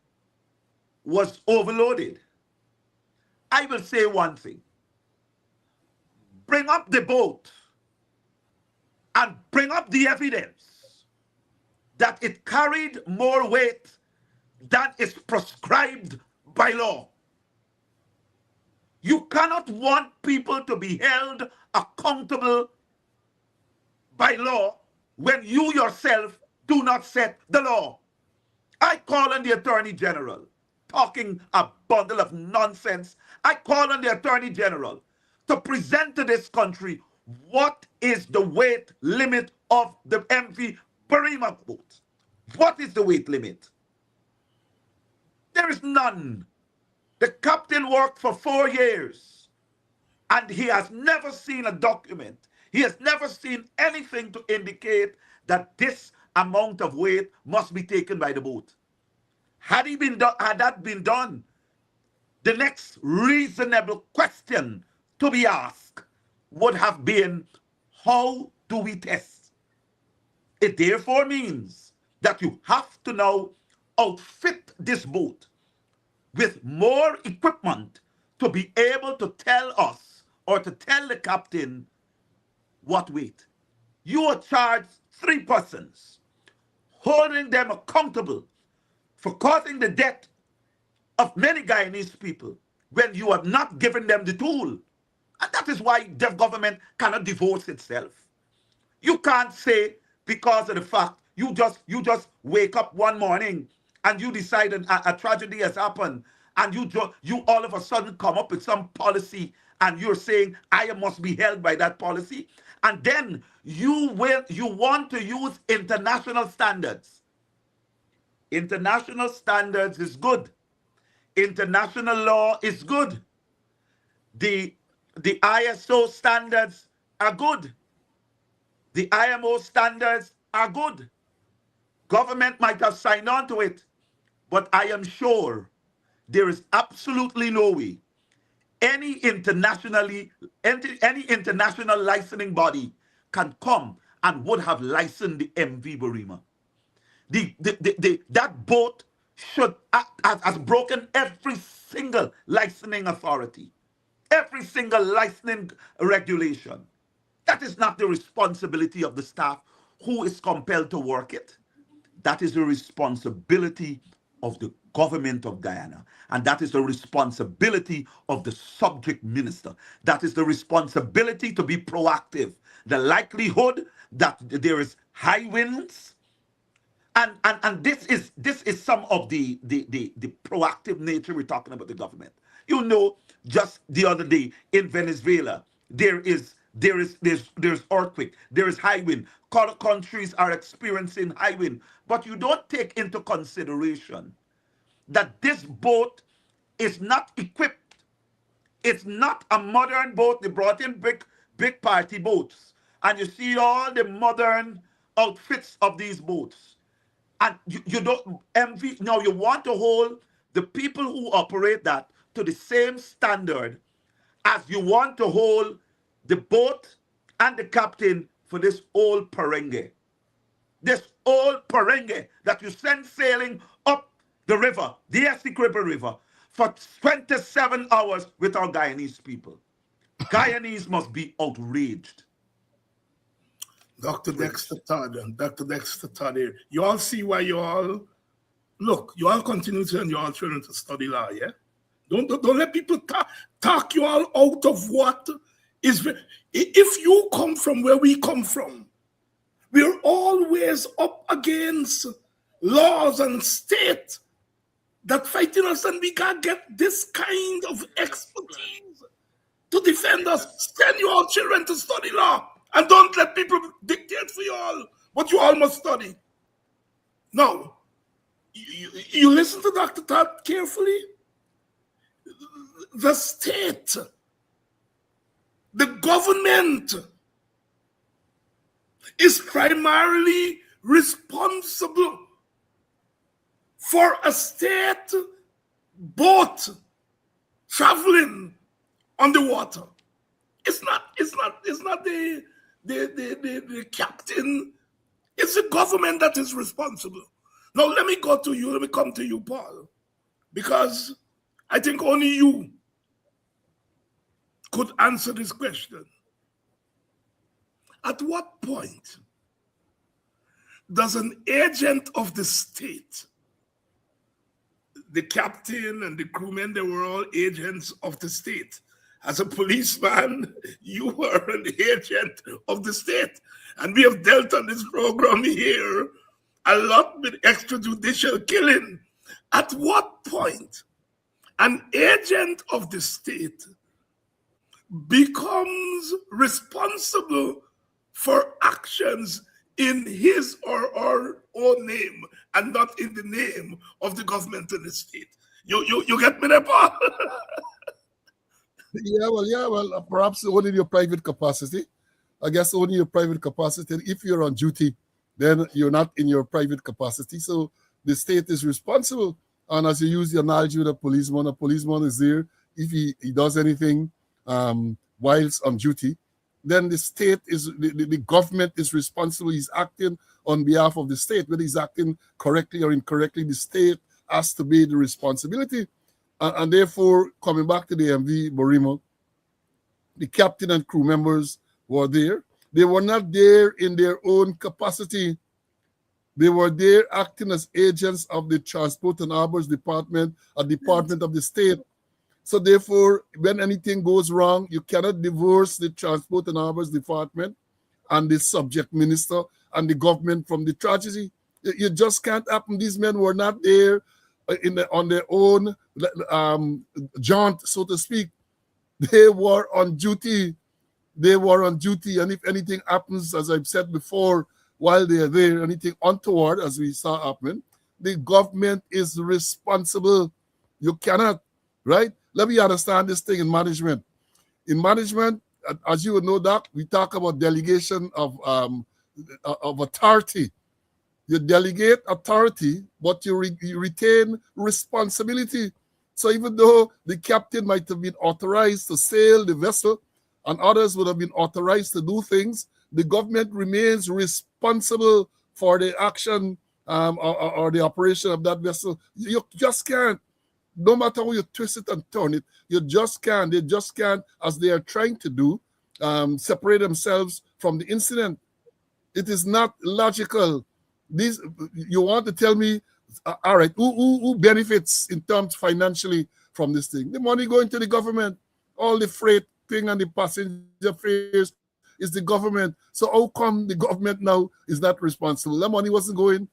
was overloaded, I will say one thing. Bring up the boat and bring up the evidence that it carried more weight than is prescribed by law. You cannot want people to be held accountable by law when you yourself do not set the law. I call on the Attorney General, talking a bundle of nonsense. I call on the Attorney General to present to this country what is the weight limit of the MV Barima boat. What is the weight limit? There is none. The captain worked for 4 years and he has never seen a document. He has never seen anything to indicate that this amount of weight must be taken by the boat. Had that been done, the next reasonable question to be asked would have been, how do we test? It therefore means that you have to now outfit this boat with more equipment to be able to tell us or to tell the captain what weight. You are charged 3 persons, holding them accountable for causing the death of many Guyanese people when you have not given them the tool. And that is why the government cannot divorce itself. You can't say because of the fact you just wake up one morning and you decide a tragedy has happened and you all of a sudden come up with some policy and you're saying I must be held by that policy, and then you want to use international standards. International standards is good. International law is good. The ISO standards are good. The IMO standards are good. Government might have signed on to it, but I am sure there is absolutely no way any international licensing body can come and would have licensed the MV Barima. That boat should has broken every single licensing authority, every single licensing regulation. That is not the responsibility of the staff who is compelled to work it. That is the responsibility of the government of Guyana. And that is the responsibility of the subject minister. That is the responsibility to be proactive. The likelihood that there is high winds, and this is some of the proactive nature we're talking about the government. You know, just the other day in Venezuela, there's earthquake, there is high wind. Countries are experiencing high wind, but you don't take into consideration that this boat is not equipped. It's not a modern boat. They brought in big party boats, and you see all the modern outfits of these boats. And you don't envy. Now you want to hold the people who operate that to the same standard as you want to hold the boat and the captain for this old Perenge. This old Perenge that you send sailing up the river, the Essequibo River, for 27 hours with our Guyanese people. Guyanese must be outraged. Dr. Dexter Todd and Dr. Dexter Todd here. You all see why you all continue to and you all children to study law, yeah? Don't let people talk you all out of what is. If you come from where we come from, we're always up against laws and state that fighting us, and we can't get this kind of expertise to defend us. Send you all children to study law. And don't let people dictate for you all what you all must study. No. You listen to Dr. Todd carefully. The state, the government is primarily responsible for a state boat traveling on the water. It's not the the captain. It's the government that is responsible. Now, let me go to you. Let me come to you, Paul, because I think only you could answer this question. At what point does an agent of the state, the captain and the crewmen, they were all agents of the state. As a policeman, you were an agent of the state. And we have dealt on this program here a lot with extrajudicial killing. At what point an agent of the state becomes responsible for actions in his or her own name and not in the name of the government and the state? You get me there, Paul? Well, perhaps only in your private capacity. I guess only your private capacity. If you're on duty, then you're not in your private capacity. So the state is responsible. And as you use the analogy with a policeman is there. If he does anything whilst on duty, then the state is, the government is responsible. He's acting on behalf of the state. Whether he's acting correctly or incorrectly, the state has to bear the responsibility. And therefore, coming back to the MV Borimo, the captain and crew members were there. They were not there in their own capacity. They were there acting as agents of the Transport and Harbors Department, a department of the state. So therefore, when anything goes wrong, you cannot divorce the Transport and Harbors Department and the subject minister and the government from the tragedy. You just can't happen. These men were not there on their own jaunt, so to speak. They were on duty. They were on duty, and if anything happens, as I've said before, while they are there, anything untoward, as we saw happen, the government is responsible. You cannot, right? Let me understand this thing in management. In management, as you would know, Doc, we talk about delegation of authority. You delegate authority, but you retain responsibility. So even though the captain might have been authorized to sail the vessel and others would have been authorized to do things, the government remains responsible for the action or the operation of that vessel. You just can't. No matter how you twist it and turn it, you just can't. They just can't, as they are trying to do, separate themselves from the incident. It is not logical. You want to tell me, all right, who benefits in terms financially from this thing? The money going to the government. All the freight thing and the passenger fares is the government. So how come the government now is not responsible? The money wasn't going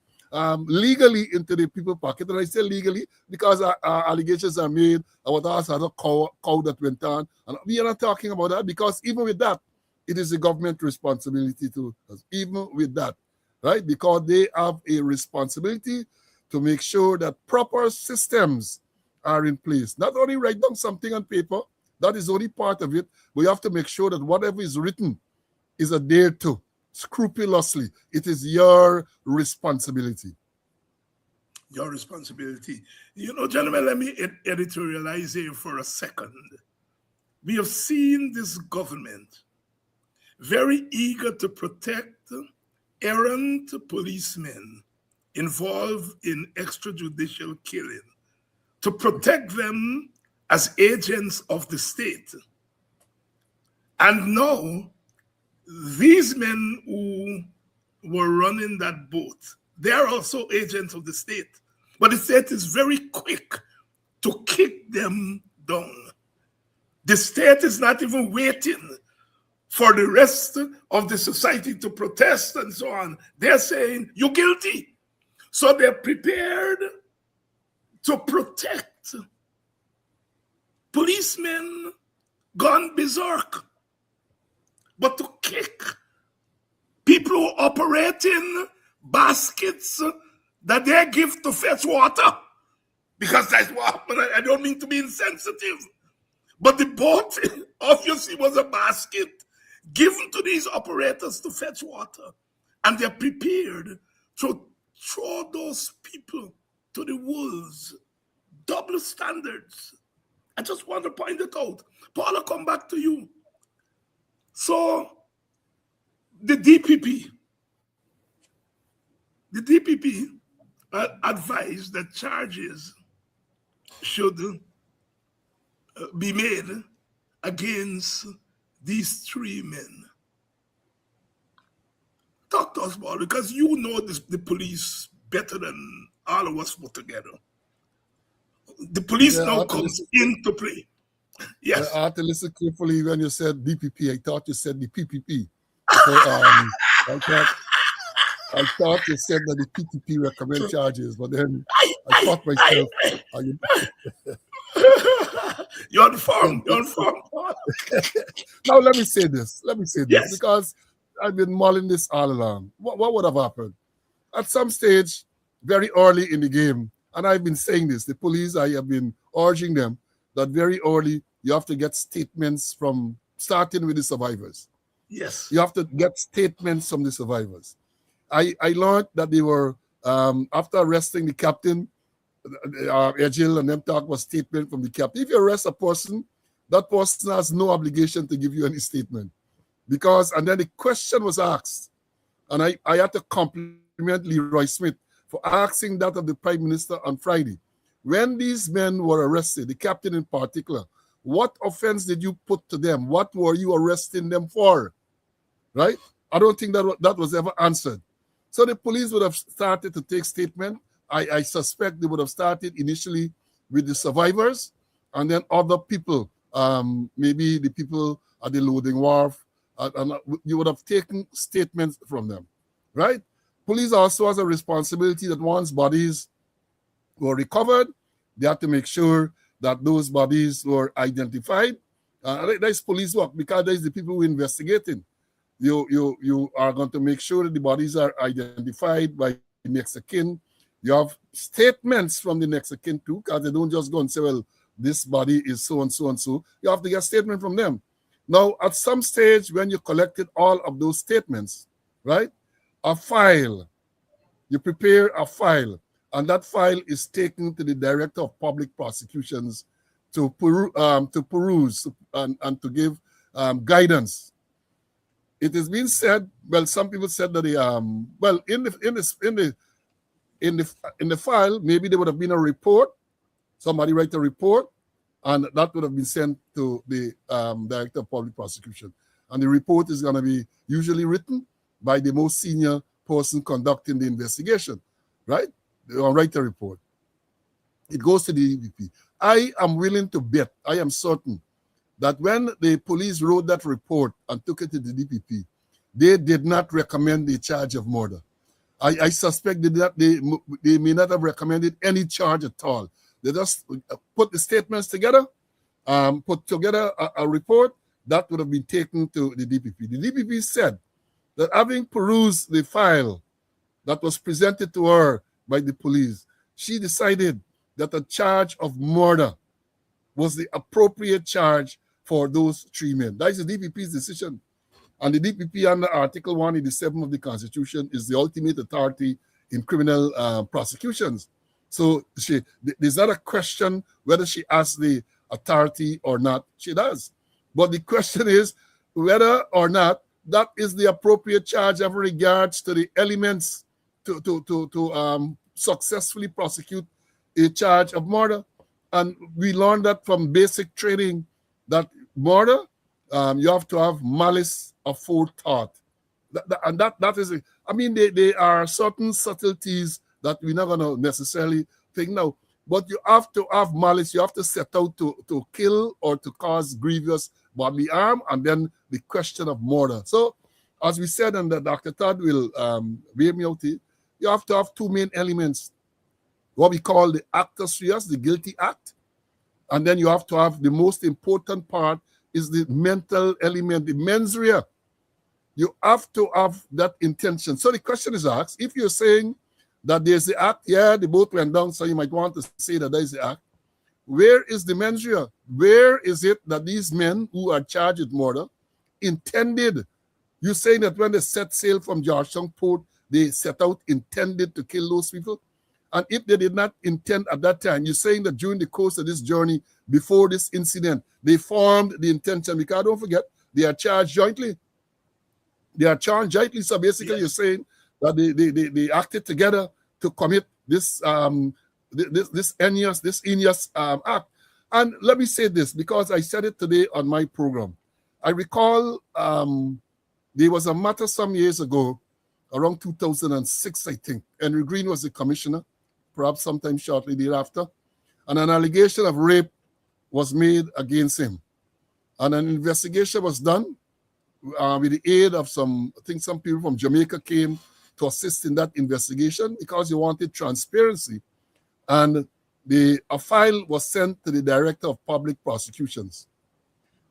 legally into the people's pocket. And I say legally because allegations are made about us as a cow that went on. And we are not talking about that because even with that, it is the government responsibility to us. Even with that, right? Because they have a responsibility to make sure that proper systems are in place. Not only write down something on paper, that is only part of it, but you have to make sure that whatever is written is adhered to scrupulously. It is your responsibility. Your responsibility. You know, gentlemen, let me editorialize here for a second. We have seen this government very eager to protect errant policemen involved in extrajudicial killing, to protect them as agents of the state. And now, these men who were running that boat, they are also agents of the state. But the state is very quick to kick them down. The state is not even waiting for the rest of the society to protest and so on. They're saying, you're guilty. So they're prepared to protect policemen gone berserk, but to kick people who operate in baskets that they give to fetch water. Because that's what happened. I don't mean to be insensitive, but the boat obviously was a basket given to these operators to fetch water. And they're prepared to throw those people to the wolves. Double standards. I just want to point it out. Paul, I'll come back to you. So The DPP advised that charges should be made against these three men. Talk to us about it, because you know the police better than all of us put together. The police now comes into play. Yes. I had to listen carefully when you said DPP. I thought you said the PPP. So I thought you said that the PPP recommend charges, but then I thought myself. You're on form. Now let me say this. Yes. Because I've been mulling this all along. What would have happened? At some stage, very early in the game, and I've been saying this, the police, I have been urging them that very early you have to get statements from, starting with the survivors. Yes. You have to get statements from the survivors. I learned that they were, after arresting the captain, Ejil and them talk about statement from the captain. If you arrest a person, that person has no obligation to give you any statement. Because, and then the question was asked, and I had to compliment Leroy Smith for asking that of the Prime Minister on Friday. When these men were arrested, the captain in particular, what offense did you put to them? What were you arresting them for? Right? I don't think that was ever answered. So the police would have started to take statement. I suspect they would have started initially with the survivors and then other people, maybe the people at the loading wharf, and you would have taken statements from them, right? Police also has a responsibility that once bodies were recovered, they have to make sure that those bodies were identified. That's police work, because there's the people who are investigating. You are going to make sure that the bodies are identified by the next of kin. You have statements from the next of kin too, because they don't just go and say, well, this body is so and so and so. You have to get a statement from them. Now, at some stage, when you collected all of those statements, right, a file, you prepare a file, and that file is taken to the Director of Public Prosecutions to peruse and to give guidance. It has been said, well, some people said that in the file, maybe there would have been a report. Somebody write a report, and that would have been sent to the Director of Public Prosecution. And the report is going to be usually written by the most senior person conducting the investigation, right? They'll write a report. It goes to the DPP. I am willing to bet, I am certain, that when the police wrote that report and took it to the DPP, they did not recommend the charge of murder. I suspect they may not have recommended any charge at all. They just put the statements together, put together a report that would have been taken to the DPP. The DPP said that having perused the file that was presented to her by the police, she decided that a charge of murder was the appropriate charge for those three men. That is the DPP's decision. And the DPP under Article 187 of the Constitution is the ultimate authority in criminal prosecutions. So there's not a question whether she asks the authority or not. She does. But the question is whether or not that is the appropriate charge of regards to the elements to successfully prosecute a charge of murder. And we learned that from basic training that murder, you have to have malice aforethought. That is it. I mean, there are certain subtleties that we're not going to necessarily think now, but you have to have malice. You have to set out to kill or to cause grievous bodily harm, and then the question of murder. So, as we said, and Dr. Todd will bear me out here, you have to have two main elements, what we call the actus reus, the guilty act, and then you have to have the most important part is the mental element, the mens rea. You have to have that intention. So the question is asked, if you're saying that there's the act, yeah, the boat went down, so you might want to say that there's the act. Where is the mens rea? Where is it that these men who are charged with murder intended? You're saying that when they set sail from Georgetown Port, they set out intended to kill those people? And if they did not intend at that time, you're saying that during the course of this journey, before this incident, they formed the intention, because don't forget, they are charged jointly. They are charged jointly. So basically, you're saying that they acted together to commit this this heinous act. And let me say this, because I said it today on my program. I recall there was a matter some years ago, around 2006, I think. Henry Green was the commissioner, perhaps sometime shortly thereafter. And an allegation of rape was made against him. And an investigation was done with the aid of some people from Jamaica came to assist in that investigation because they wanted transparency. And a file was sent to the Director of Public Prosecutions.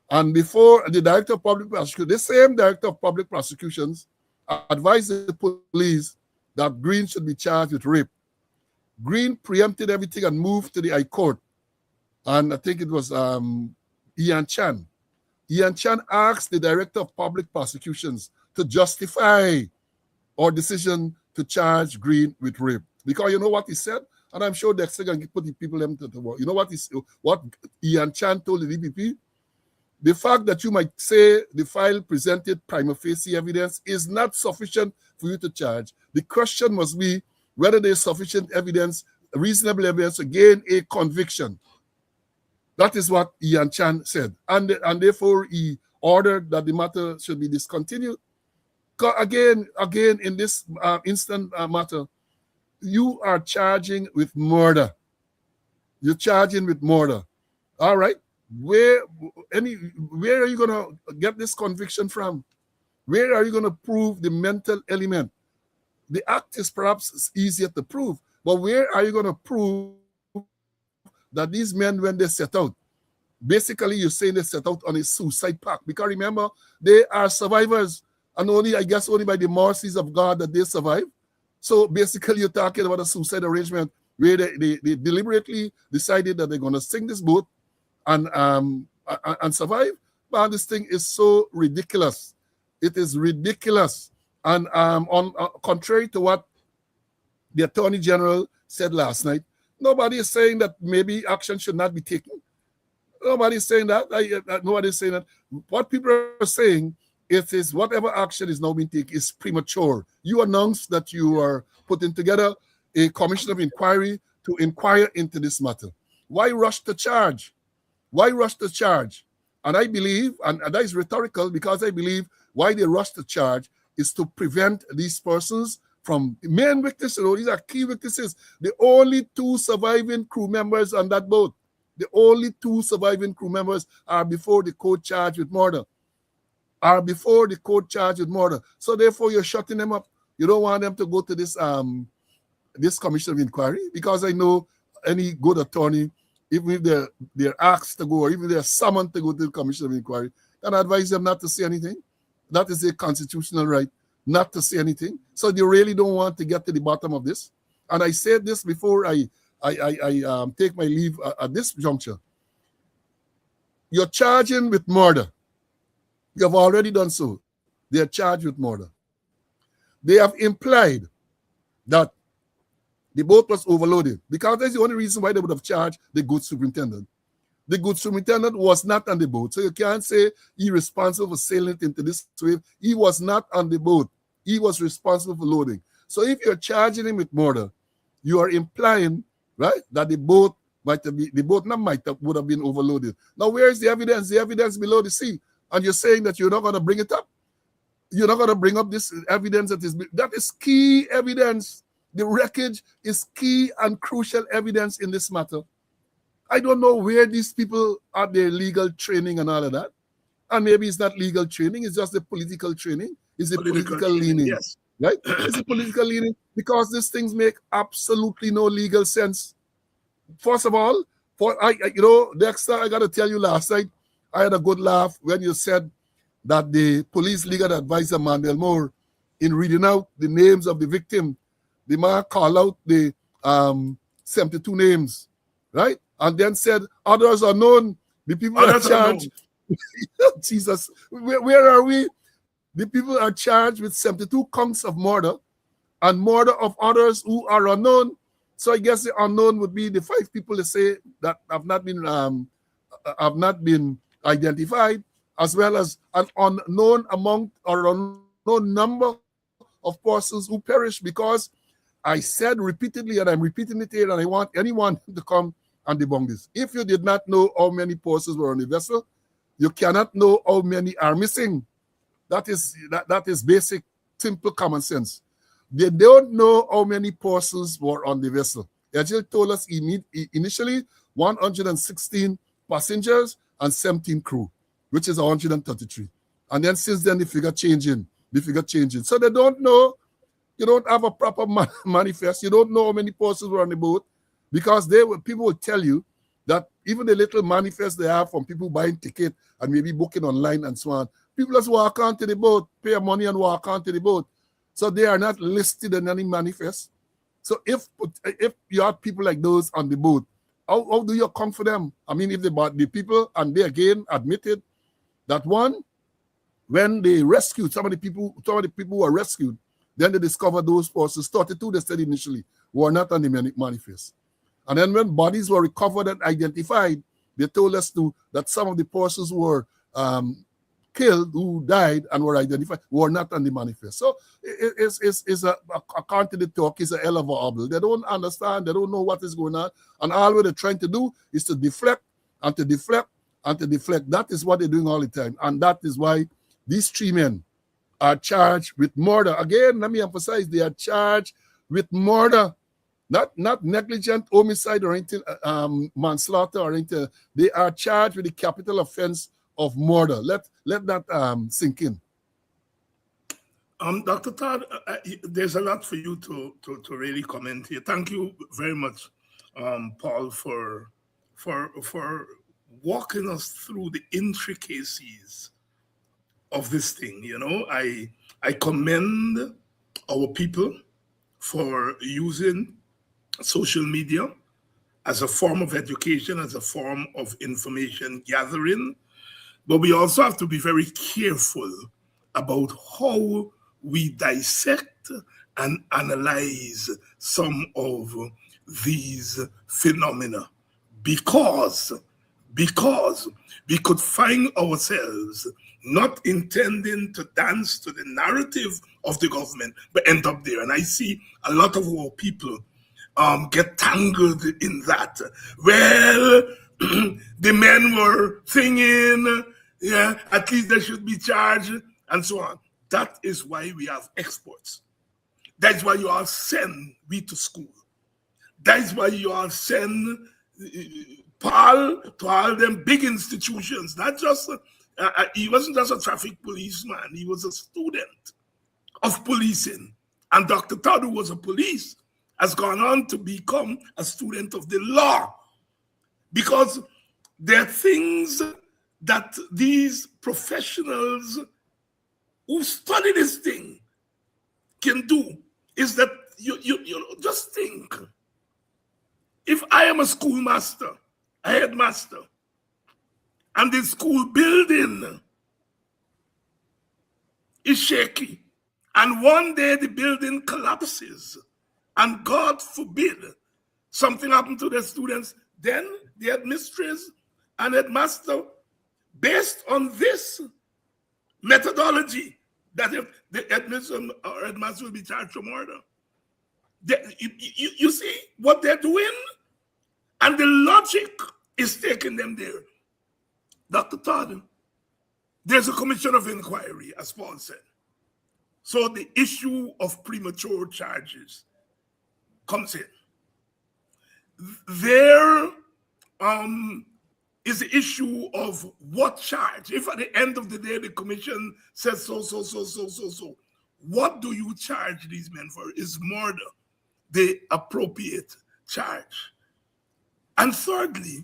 And before the Director of Public Prosecutions, the same Director of Public Prosecutions advised the police that Green should be charged with rape. Green preempted everything and moved to the High Court. And I think it was Ian Chan. Ian Chan asked the Director of Public Prosecutions to justify our decision to charge Green with rape. Because you know what he said? And I'm sure Dexter can put the people into the work. You know what Ian Chan told the DPP? The fact that you might say the file presented prima facie evidence is not sufficient for you to charge. The question must be whether there is sufficient evidence, reasonable evidence to gain a conviction. That is what Ian Chan said. And therefore, he ordered that the matter should be discontinued. Again, in this instant matter, you are charging with murder. You're charging with murder. All right. Where are you going to get this conviction from? Where are you going to prove the mental element? The act is perhaps easier to prove, but where are you going to prove that these men, when they set out, basically you're saying they set out on a suicide pact? Because remember, they are survivors, and only by the mercies of God that they survive. So basically, you're talking about a suicide arrangement where they deliberately decided that they're going to sink this boat and survive. But this thing is so ridiculous. It is ridiculous. And contrary to what the Attorney General said last night, nobody is saying that maybe action should not be taken. Nobody is saying that. Nobody is saying that. What people are saying is whatever action is now being taken is premature. You announced that you are putting together a commission of inquiry to inquire into this matter. Why rush to charge? Why rush to charge? And I believe, and that is rhetorical, because I believe why they rush to charge is to prevent these persons from main witnesses. These are key witnesses. The only two surviving crew members on that boat, the only two surviving crew members are before the court charged with murder. So therefore, you're shutting them up. You don't want them to go to this this commission of inquiry, because I know any good attorney, even if they're asked to go, or even if they're summoned to go to the commission of inquiry, can advise them not to say anything. That is a constitutional right, not to say anything. So they really don't want to get to the bottom of this. And I said this before I take my leave at this juncture. You're charging with murder. You have already done so. They are charged with murder. They have implied that the boat was overloaded, because that's the only reason why they would have charged the goods superintendent. The goods superintendent was not on the boat. So you can't say he's responsible for sailing it into this wave. He was not on the boat. He was responsible for loading. So if you're charging him with murder, you are implying, right, that the boat would have been overloaded. Now, where is the evidence? The evidence below the sea. And you're saying that you're not going to bring it up. You're not going to bring up this evidence that is key evidence. The wreckage is key and crucial evidence in this matter. I don't know where these people are, their legal training and all of that. And maybe it's not legal training, it's just the political training. It's the political leaning. Yes. Right? It's the political leaning, because these things make absolutely no legal sense. First of all, Dexter, I got to tell you, last night, I had a good laugh when you said that the police legal advisor, Mandel Moore, in reading out the names of the victim, the man called out the 72 names, right? And then said, others are known. The people are charged. Jesus, where are we? The people are charged with 72 counts of murder and murder of others who are unknown. So I guess the unknown would be the 5 people they say that have not been identified, as well as an unknown amount or unknown number of persons who perished, because I said repeatedly, and I'm repeating it here, and I want anyone to come and debunk this. If you did not know how many persons were on the vessel, you cannot know how many are missing. That is basic, simple common sense. They don't know how many persons were on the vessel. Agile told us initially 116 passengers and 17 crew, which is 133. And then since then, the figure changing. So they don't know. You don't have a proper manifest. You don't know how many persons were on the boat, because people will tell you that even the little manifest they have from people buying ticket and maybe booking online and so on, people just walk onto the boat, pay money and walk onto the boat. So they are not listed in any manifest. So if you have people like those on the boat, how do you account for them? I mean, if the people, and they again admitted that one, when they rescued some of the people were rescued, then they discovered those persons, 32 they said initially, were not on the manifest. And then when bodies were recovered and identified, they told us that some of the persons were killed, who died and were identified, were not on the manifest. So it's according to the talk, it's a hell of a hobble. They don't understand, they don't know what is going on, and all what they're trying to do is to deflect and to deflect and to deflect. That is what they're doing all the time, and that is why these three men are charged with murder. Again, let me emphasize, they are charged with murder, not negligent homicide or anything, manslaughter or anything. They are charged with the capital offense of murder. Let that sink in. Dr. Todd, there's a lot for you to really comment here. Thank you very much, Paul, for walking us through the intricacies of this thing. You know, I commend our people for using social media as a form of education, as a form of information gathering. But we also have to be very careful about how we dissect and analyze some of these phenomena, because we could find ourselves not intending to dance to the narrative of the government, but end up there. And I see a lot of our people get tangled in that. Well, the men were singing, yeah, at least they should be charged, and so on. That is why we have exports. That's why you all send me to school. That's why you all send Paul to all them big institutions. Not just, he wasn't just a traffic policeman, he was a student of policing. And Dr. Todd, who was a police, has gone on to become a student of the law. Because there are things that these professionals who study this thing can do, is that you just think, if I am a schoolmaster, a headmaster, and the school building is shaky, and one day the building collapses, and God forbid something happened to the students, then the headmistress and headmaster, based on this methodology, that if the headmistress or headmaster will be charged for murder. You see what they're doing? And the logic is taking them there. Dr. Todd, there's a commission of inquiry, as Paul said. So the issue of premature charges comes in. There is the issue of what charge. If at the end of the day the commission says so, what do you charge these men for? Is murder the appropriate charge? And thirdly,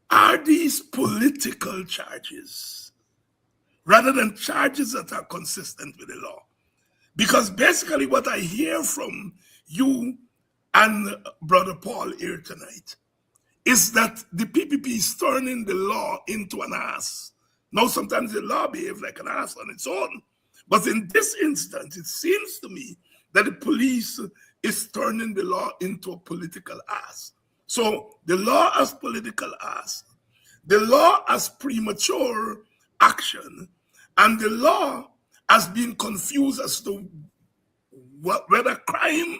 are these political charges rather than charges that are consistent with the law? Because basically what I hear from you and Brother Paul here tonight is that the PPP is turning the law into an ass. Now, sometimes the law behaves like an ass on its own. But in this instance, it seems to me that the police is turning the law into a political ass. So the law as political ass, the law as premature action, and the law has been confused as to whether crime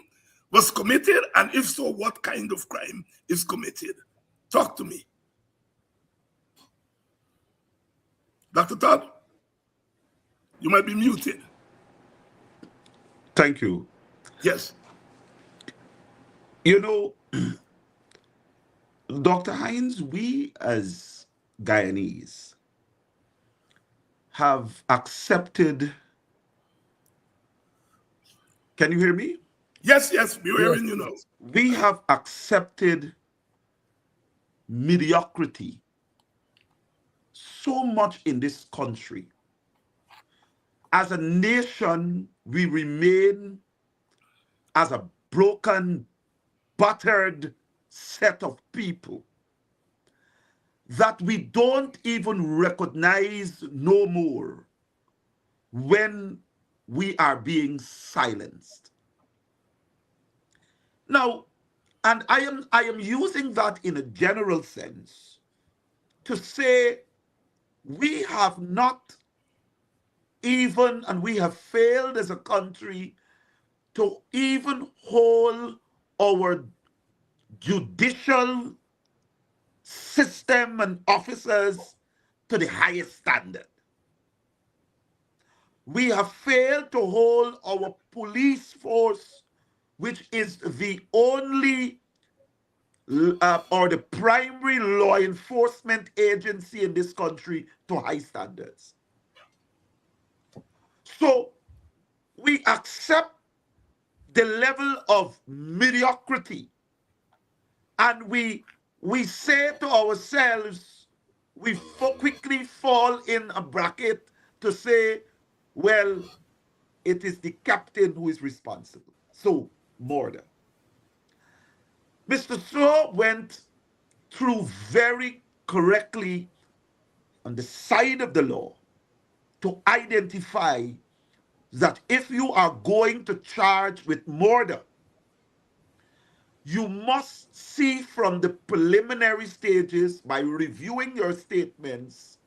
was committed, and if so, what kind of crime is committed. Talk to me. Dr. Todd, you might be muted. Thank you. Yes. You know, Dr. Hines, we as Guyanese have accepted. Can you hear me? Yes, we're hearing you now. We have accepted mediocrity so much in this country. As a nation, we remain as a broken, battered set of people that we don't even recognize no more when we are being silenced. Now, and I am using that in a general sense to say we have not even, and we have failed as a country to even hold our judicial system and officers to the highest standard. We have failed to hold our police force, which is the only or the primary law enforcement agency in this country, to high standards. So we accept the level of mediocrity, and we say to ourselves, we quickly fall in a bracket to say, well, it is the captain who is responsible. So, murder. Mr. Shaw went through very correctly on the side of the law to identify that if you are going to charge with murder, you must see from the preliminary stages, by reviewing your statements,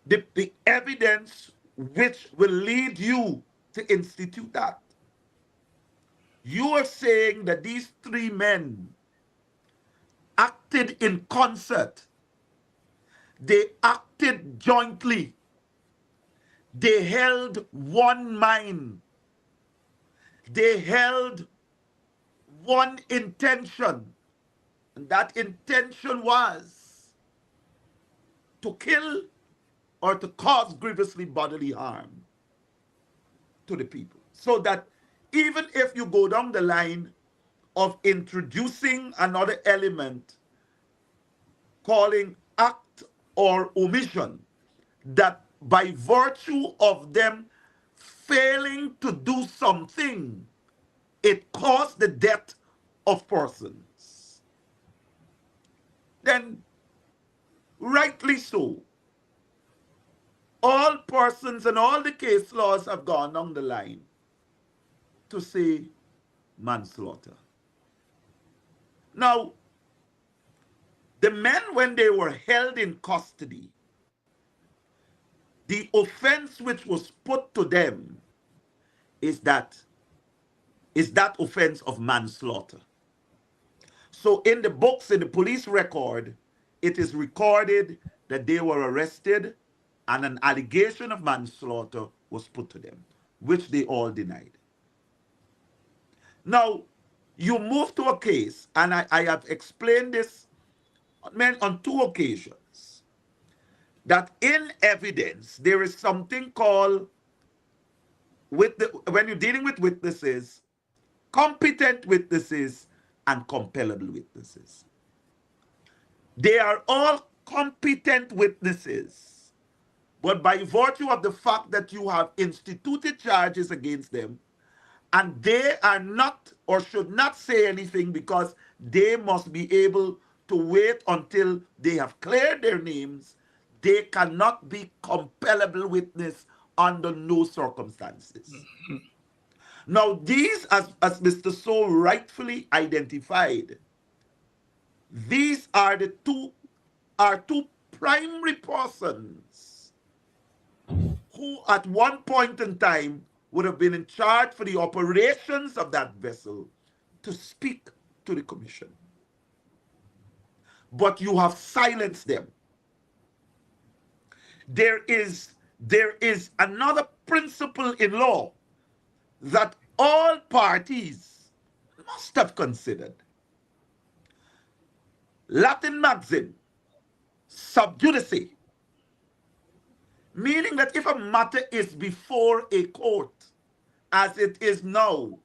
the evidence which will lead you to institute that. You are saying that these three men acted in concert. They acted jointly. They held one mind. They held one intention. And that intention was to kill or to cause grievously bodily harm to the people. So that even if you go down the line of introducing another element, calling act or omission, that by virtue of them failing to do something, it caused the death of persons, then rightly so, all persons and all the case laws have gone down the line to say manslaughter. Now, the men, when they were held in custody, the offense which was put to them is that offense of manslaughter. So in the books, in the police record, it is recorded that they were arrested and an allegation of manslaughter was put to them, which they all denied. Now, you move to a case, and I have explained this on two occasions, that in evidence, there is something called, when you're dealing with witnesses, competent witnesses and compellable witnesses. They are all competent witnesses, but by virtue of the fact that you have instituted charges against them, and they are not or should not say anything because they must be able to wait until they have cleared their names, they cannot be compellable witness under no circumstances. Now, these, as Mr. So rightfully identified, these are two primary persons who at one point in time would have been in charge for the operations of that vessel, to speak to the commission. But you have silenced them. There is another principle in law that all parties must have considered. Latin maxim, sub judice, meaning that if a matter is before a court, as it is now,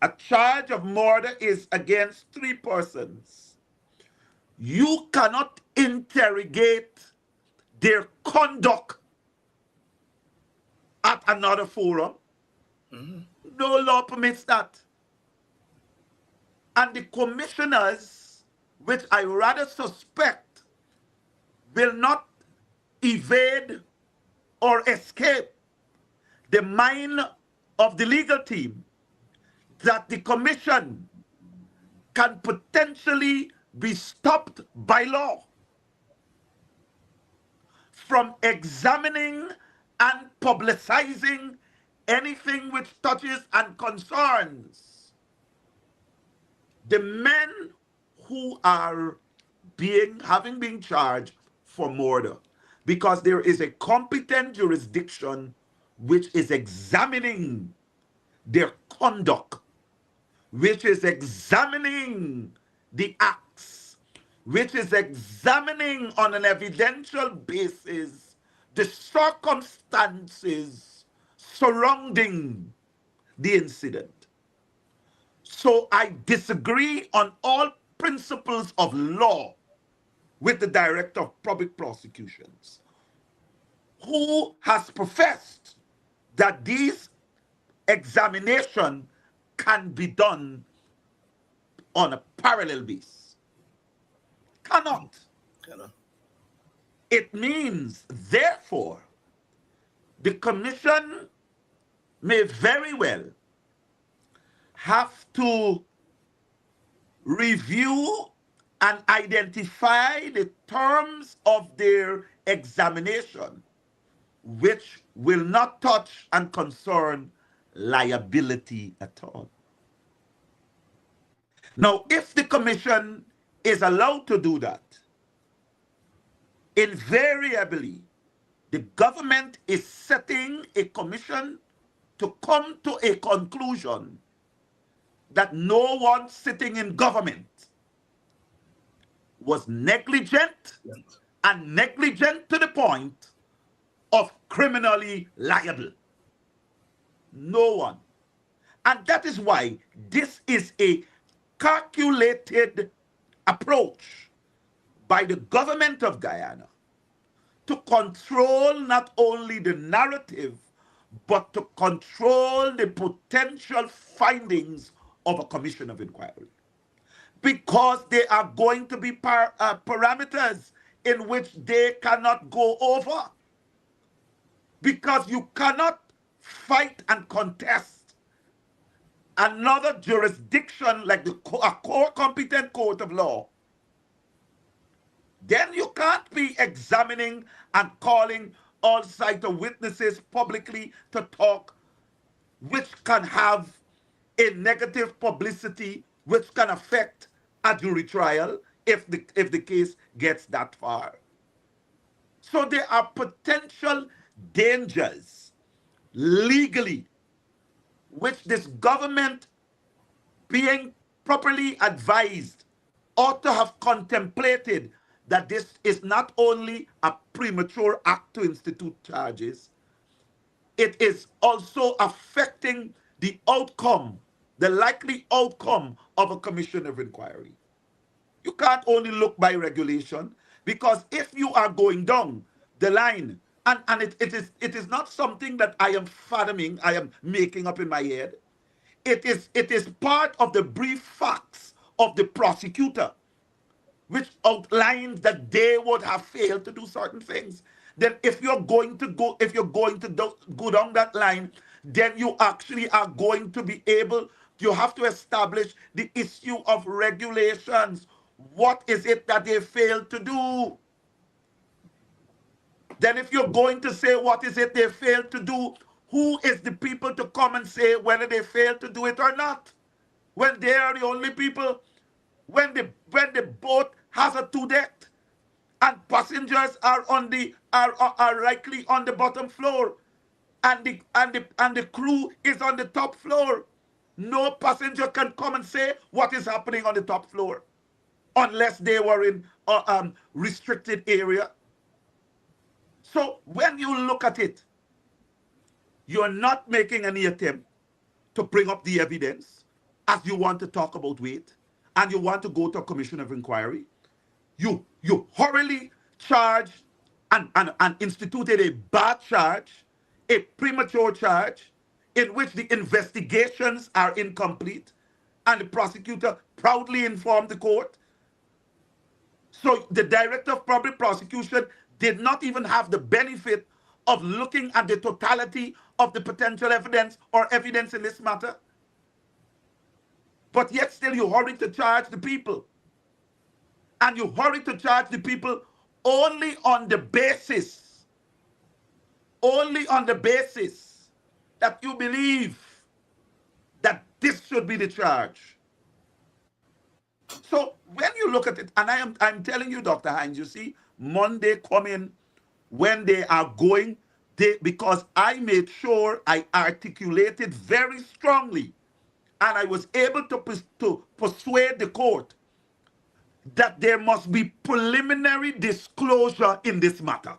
a charge of murder is against 3 persons, you cannot interrogate their conduct at another forum. No law permits that. And the commissioners, which I rather suspect will not evade or escape the mind of the legal team, that the commission can potentially be stopped by law from examining and publicizing anything which touches and concerns the men who are having been charged for murder, because there is a competent jurisdiction which is examining their conduct, which is examining the acts, which is examining on an evidential basis the circumstances surrounding the incident. So I disagree on all principles of law with the Director of Public Prosecutions, who has professed that these examinations can be done on a parallel basis. Cannot. It means, therefore, the commission may very well have to review and identify the terms of their examination, which will not touch and concern liability at all. Now, if the commission is allowed to do that, invariably, the government is setting a commission to come to a conclusion that no one sitting in government was negligent, and negligent to the point of criminally liable. No one. And that is why this is a calculated approach by the government of Guyana to control not only the narrative, but to control the potential findings of a commission of inquiry. Because there are going to be parameters in which they cannot go over. Because you cannot fight and contest another jurisdiction like a core competent court of law. Then you can't be examining and calling all sides of witnesses publicly to talk, which can have a negative publicity, which can affect a jury trial if the case gets that far. So there are potential dangers legally, which this government, being properly advised, ought to have contemplated that this is not only a premature act to institute charges, it is also affecting the outcome, the likely outcome of a commission of inquiry. You can't only look by regulation, because if you are going down the line, and it is not something that I am fathoming, I am making up in my head. It is part of the brief facts of the prosecutor, which outlines that they would have failed to do certain things. Then if you're going to go down that line, then you actually are going to be able, you have to establish the issue of regulations. What is it that they failed to do? Then if you're going to say what is it they failed to do, who is the people to come and say whether they failed to do it or not? When they are the only people, when the boat has a two-deck and passengers are likely on the bottom floor, and the crew is on the top floor, no passenger can come and say what is happening on the top floor unless they were in restricted area. So when you look at it, you're not making any attempt to bring up the evidence as you want to talk about weight and you want to go to a commission of inquiry. You hurriedly charged and instituted a bad charge, a premature charge, in which the investigations are incomplete, and the prosecutor proudly informed the court. So the director of public prosecution did not even have the benefit of looking at the totality of the potential evidence or evidence in this matter. But yet still you hurry to charge the people. And you hurry to charge the people only on the basis that you believe that this should be the charge. So when you look at it, and I'm telling you, Dr. Hines, you see, Monday coming, when they are going, because I made sure I articulated very strongly, and I was able to persuade the court that there must be preliminary disclosure in this matter.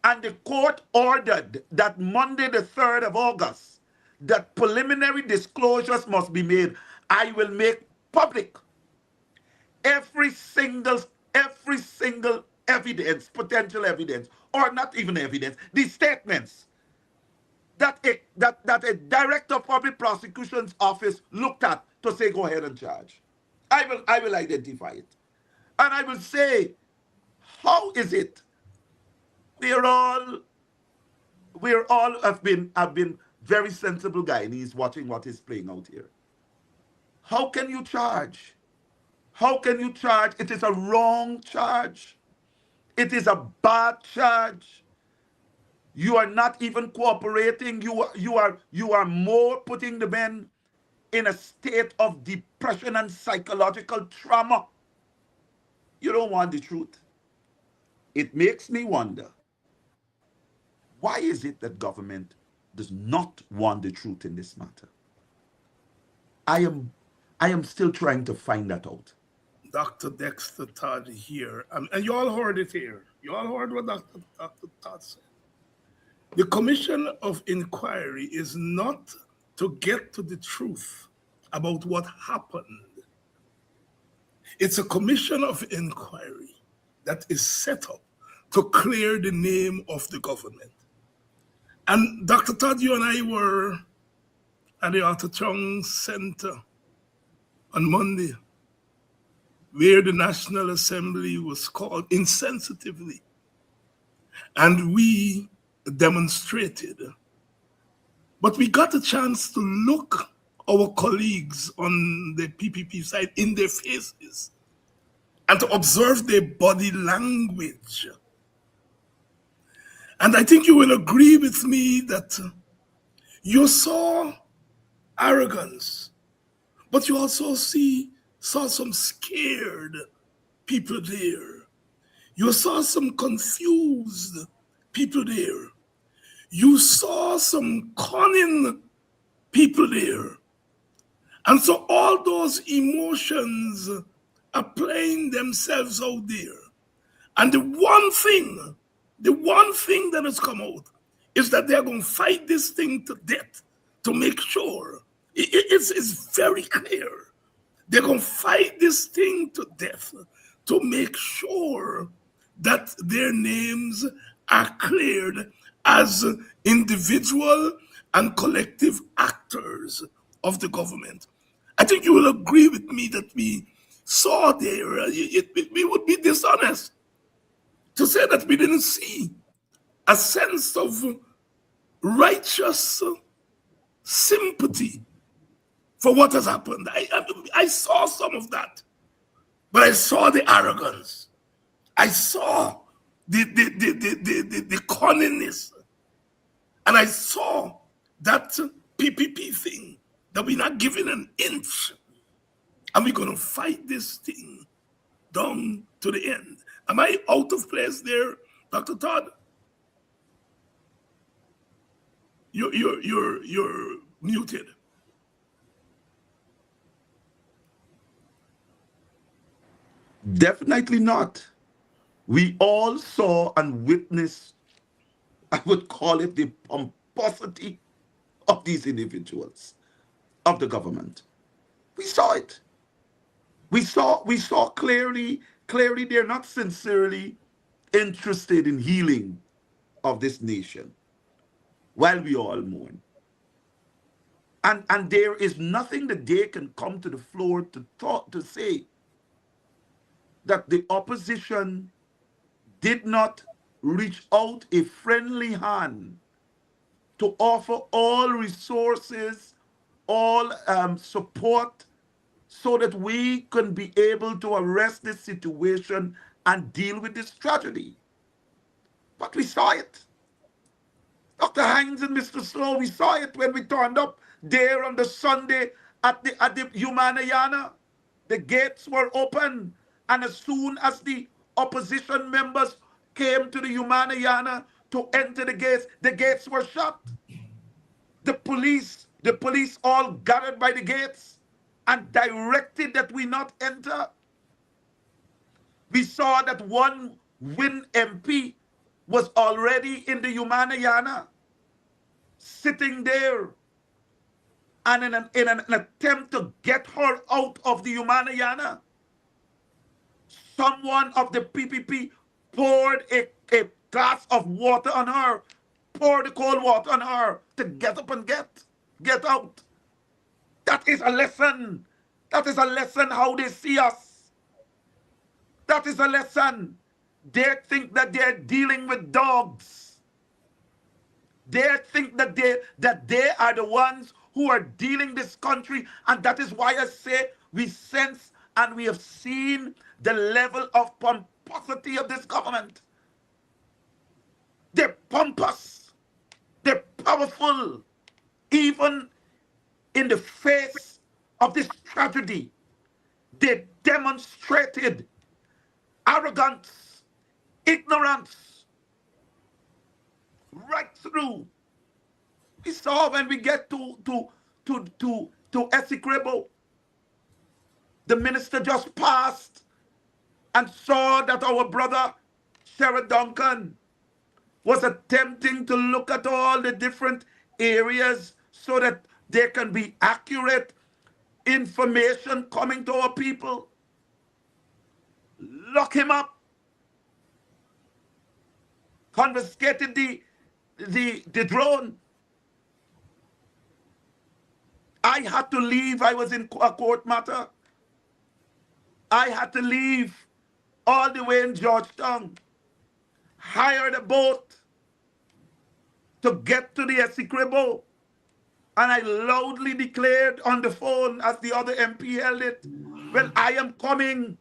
And the court ordered that Monday, the 3rd of August, that preliminary disclosures must be made. I will make public every single evidence, potential evidence, or not even evidence, the statements that a director of public prosecution's office looked at to say go ahead and charge. I will identify it. And I will say, how is it we're all have been very sensible Guyanese watching what is playing out here. How can you charge? How can you charge? It is a wrong charge. It is a bad charge. You are not even cooperating. You are more putting the men in a state of depression and psychological trauma. You don't want the truth. It makes me wonder, why is it that government does not want the truth in this matter? I am still trying to find that out. Dr. Dexter Todd here, and you all heard it here. You all heard what Dr. Todd said. The Commission of Inquiry is not to get to the truth about what happened. It's a Commission of Inquiry that is set up to clear the name of the government. And Dr. Todd, you and I were at the Arthur Chung Center on Monday, where the National Assembly was called insensitively. And we demonstrated. But we got a chance to look our colleagues on the PPP side in their faces and to observe their body language. And I think you will agree with me that you saw arrogance, but you also saw some scared people there. You saw some confused people there. You saw some cunning people there. And so all those emotions are playing themselves out there. And the one thing that has come out is that they're going to fight this thing to death to make sure. It's very clear. They're going to fight this thing to death to make sure that their names are cleared as individual and collective actors of the government. I think you will agree with me that we saw there, we would be dishonest to say that we didn't see a sense of righteous sympathy for what has happened. I saw some of that, but I saw the arrogance. I saw the cunningness. And I saw that PPP thing, that we're not giving an inch. And we're going to fight this thing down to the end. Am I out of place there, Dr. Todd? You're muted. Definitely not. We all saw and witnessed, I would call it, the pomposity of these individuals, of the government. We saw it. We saw clearly they're not sincerely interested in healing of this nation while we all mourn. And there is nothing that they can come to the floor to say that the opposition did not reach out a friendly hand to offer all resources, all support, so that we can be able to arrest this situation and deal with this tragedy. But we saw it. Dr. Hines and Mr. Slow, we saw it when we turned up there on the Sunday at the Humanayana. The gates were open, and as soon as the opposition members came to the Humanayana to enter the gates were shut. The police all gathered by the gates and directed that we not enter. We saw that one Win MP was already in the Humanayana, sitting there, and in an attempt to get her out of the Humanayana, someone of the PPP poured a glass of water on her, poured the cold water on her to get up and get out. That is a lesson. That is a lesson how they see us. That is a lesson. They think that they're dealing with dogs. They think that they are the ones who are dealing this country, and that is why I say we sense and we have seen the level of pomposity of this government. They're pompous. They're powerful. Even in the face of this tragedy, they demonstrated arrogance, ignorance, right through. We saw when we get to Essequibo, the minister just passed and saw that our brother Sherrod Duncan was attempting to look at all the different areas so that there can be accurate information coming to our people. Lock him up. Confiscated the drone. I had to leave. I was in a court matter. I had to leave all the way in Georgetown. Hired a boat to get to the Essequibo. And I loudly declared on the phone as the other MP held it, well, I am coming.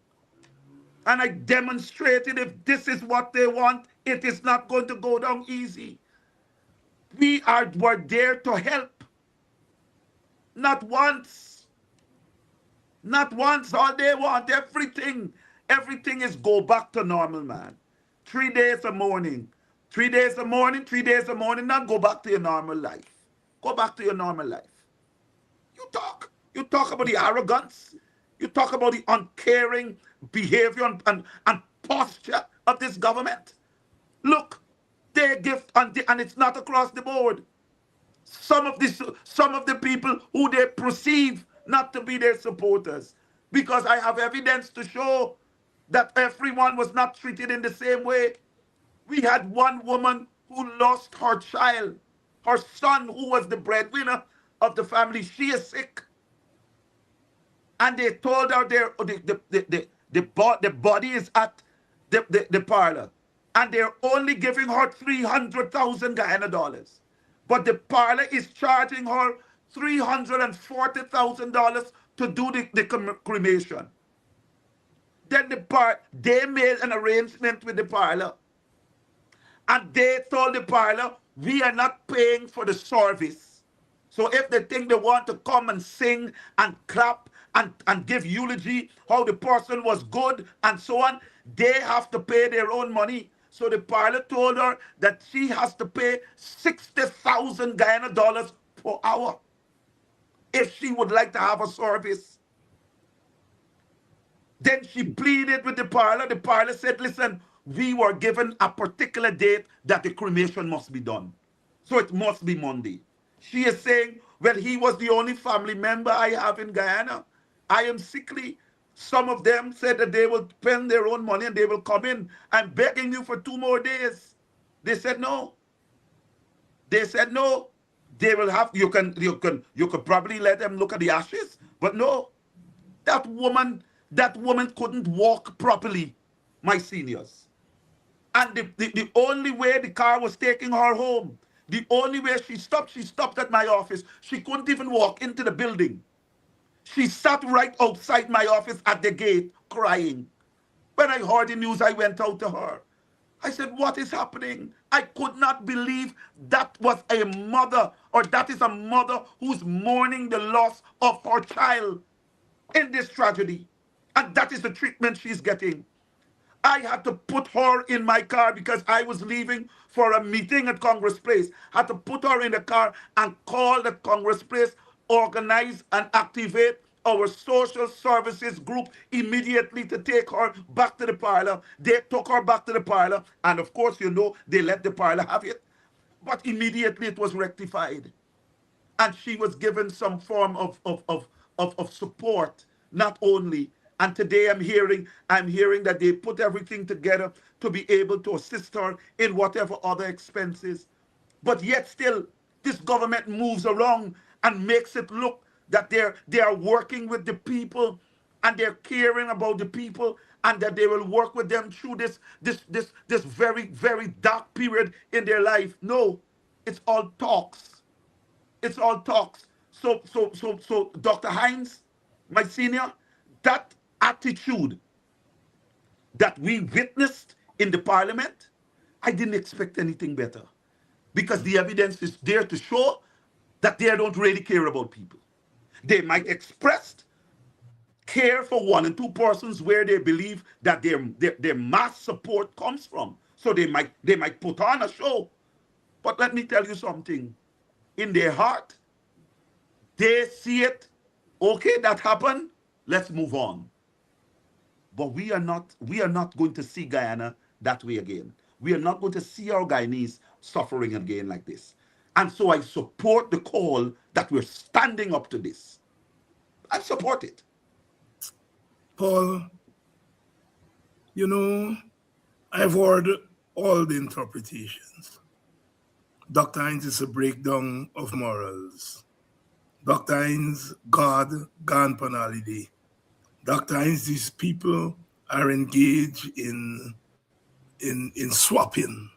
And I demonstrated if this is what they want, it is not going to go down easy. Were there to help. Not once. Not once. All they want, everything is go back to normal, man. 3 days of mourning. 3 days of mourning, 3 days of mourning, now go back to your normal life. Go back to your normal life. You talk about the arrogance. You talk about the uncaring behavior and posture of this government. Look, they give, and it's not across the board. Some of the people who they perceive not to be their supporters, because I have evidence to show that everyone was not treated in the same way. We had one woman who lost her child, her son, who was the breadwinner of the family. She is sick. And they told her the body is at the parlor. And they're only giving her 300,000 Guyana dollars. But the parlor is charging her $340,000 to do the cremation. Then they made an arrangement with the parlor And they told the parlor, we are not paying for the service. So if they think they want to come and sing and clap and give eulogy, how the person was good and so on, they have to pay their own money. So the parlor told her that she has to pay 60,000 Guyana dollars per hour if she would like to have a service. Then she pleaded with the parlor. The parlor said, listen, we were given a particular date that the cremation must be done. So it must be Monday. She is saying, well, he was the only family member I have in Guyana. I am sickly. Some of them said that they will spend their own money and they will come in. I'm begging you for 2 more days. They said no. They said no. They will have, you could probably let them look at the ashes, but no. That woman couldn't walk properly, my seniors. And the only way the car was taking her home, the only way she stopped at my office. She couldn't even walk into the building. She sat right outside my office at the gate crying. When I heard the news, I went out to her. I said, what is happening? I could not believe that was a mother, or that is a mother who's mourning the loss of her child in this tragedy. And that is the treatment she's getting. I had to put her in my car because I was leaving for a meeting at Congress Place. I had to put her in the car and call the Congress Place, organize and activate our social services group immediately to take her back to the parlor. They took her back to the parlor, and of course, you know, they let the parlor have it. But immediately it was rectified. And she was given some form of support, not only. And today I'm hearing that they put everything together to be able to assist her in whatever other expenses. But yet still, this government moves around and makes it look that they are working with the people and they're caring about the people and that they will work with them through this very, very dark period in their life. No, it's all talks. It's all talks. So Dr. Hines, my senior, that attitude that we witnessed in the parliament, I didn't expect anything better, because the evidence is there to show that they don't really care about people. They might express care for 1 and 2 persons where they believe that their mass support comes from. So they might put on a show. But let me tell you something. In their heart, they see it. Okay, that happened. Let's move on. But we are not going to see Guyana that way again. We are not going to see our Guyanese suffering again like this. And so I support the call that we're standing up to this. I support it. Paul, you know, I've heard all the interpretations. Dr. Hines is a breakdown of morals. Dr. Hines, God, gone pan holiday. Dr. Hines, these people are engaged in swapping,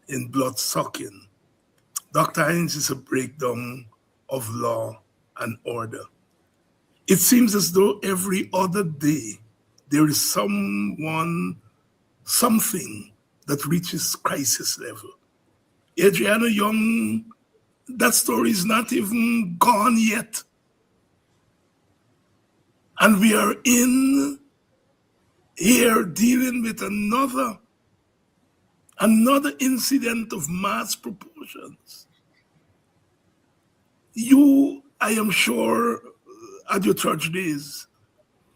in blood sucking. Dr. Hines is a breakdown of law and order. It seems as though every other day there is something that reaches crisis level. Adriana Young, that story is not even gone yet. And we are in here dealing with another incident of mass proportions. You, I am sure, at your church days,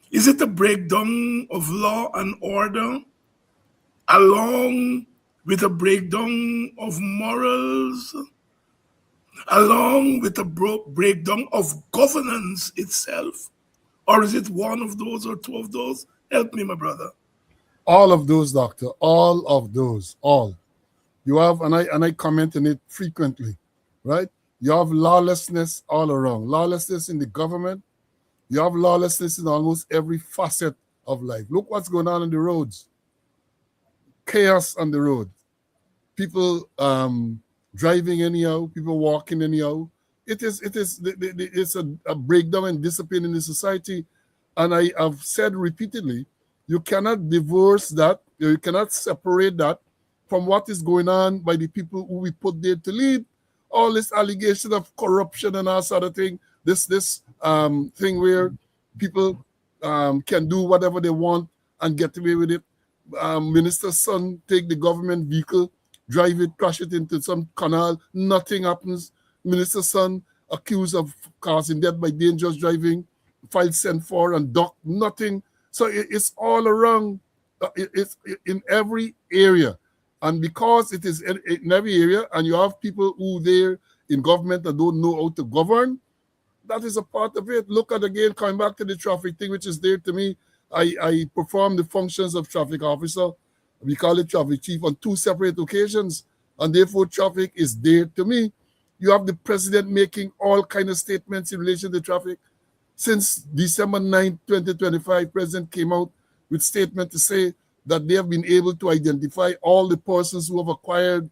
is it a breakdown of law and order along with a breakdown of morals, along with a breakdown of governance itself? Or is it one of those or two of those? Help me, my brother. All of those, doctor. All of those. All. You have, and I comment on it frequently, right? You have lawlessness all around. Lawlessness in the government. You have lawlessness in almost every facet of life. Look what's going on the roads. Chaos on the road. People driving anyhow. People walking anyhow. It's a breakdown in discipline in the society. And I have said repeatedly, you cannot divorce that, you cannot separate that from what is going on by the people who we put there to lead, all this allegation of corruption and all sort of thing, this thing where people can do whatever they want and get away with it. Minister's son take the government vehicle, drive it, crash it into some canal, nothing happens. Minister's son accused of causing death by dangerous driving, file sent for and docked, nothing. So it's all around, it's in every area. And because it is in every area and you have people who there in government that don't know how to govern, that is a part of it. Look at again, coming back to the traffic thing, which is there to me. I perform the functions of traffic officer. We call it traffic chief on 2 separate occasions. And therefore, traffic is there to me. You have the president making all kinds of statements in relation to traffic. Since December 9, 2025, president came out with statement to say that they have been able to identify all the persons who have acquired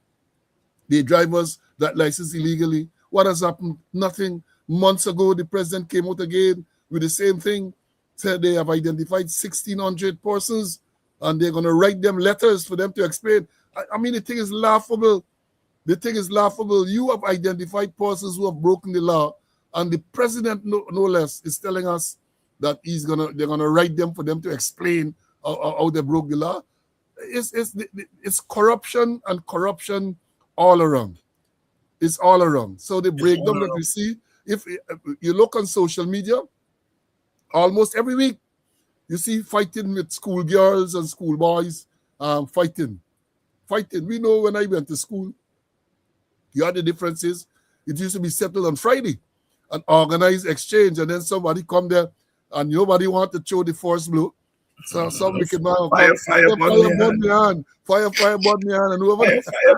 the drivers that license illegally. What has happened? Nothing. Months ago, the president came out again with the same thing, said they have identified 1,600 persons and they're going to write them letters for them to explain. I mean, the thing is laughable. The thing is laughable. You have identified persons who have broken the law, and the president, no less, is telling us that they're gonna write them for them to explain how they broke the law. It's corruption and corruption all around. It's all around. So the breakdown that we see, if you look on social media, almost every week you see fighting with schoolgirls and schoolboys, fighting. We know when I went to school, you had the differences. It used to be settled on Friday, an organized exchange, and then somebody come there and nobody want to show the first blow. So some wicked man fire burn me on, and whoever fire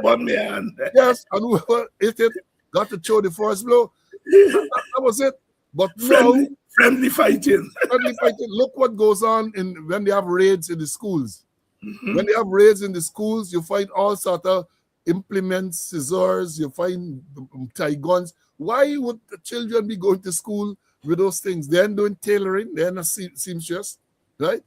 burn me on. Yes, and whoever hit it got to show the first blow. That was it. But friendly fighting. Look what goes on when they have raids in the schools. When they have raids in the schools, you find all sort of implements, scissors, you find tie guns. Why would the children be going to school with those things? They're doing tailoring, they're not seamstress, right?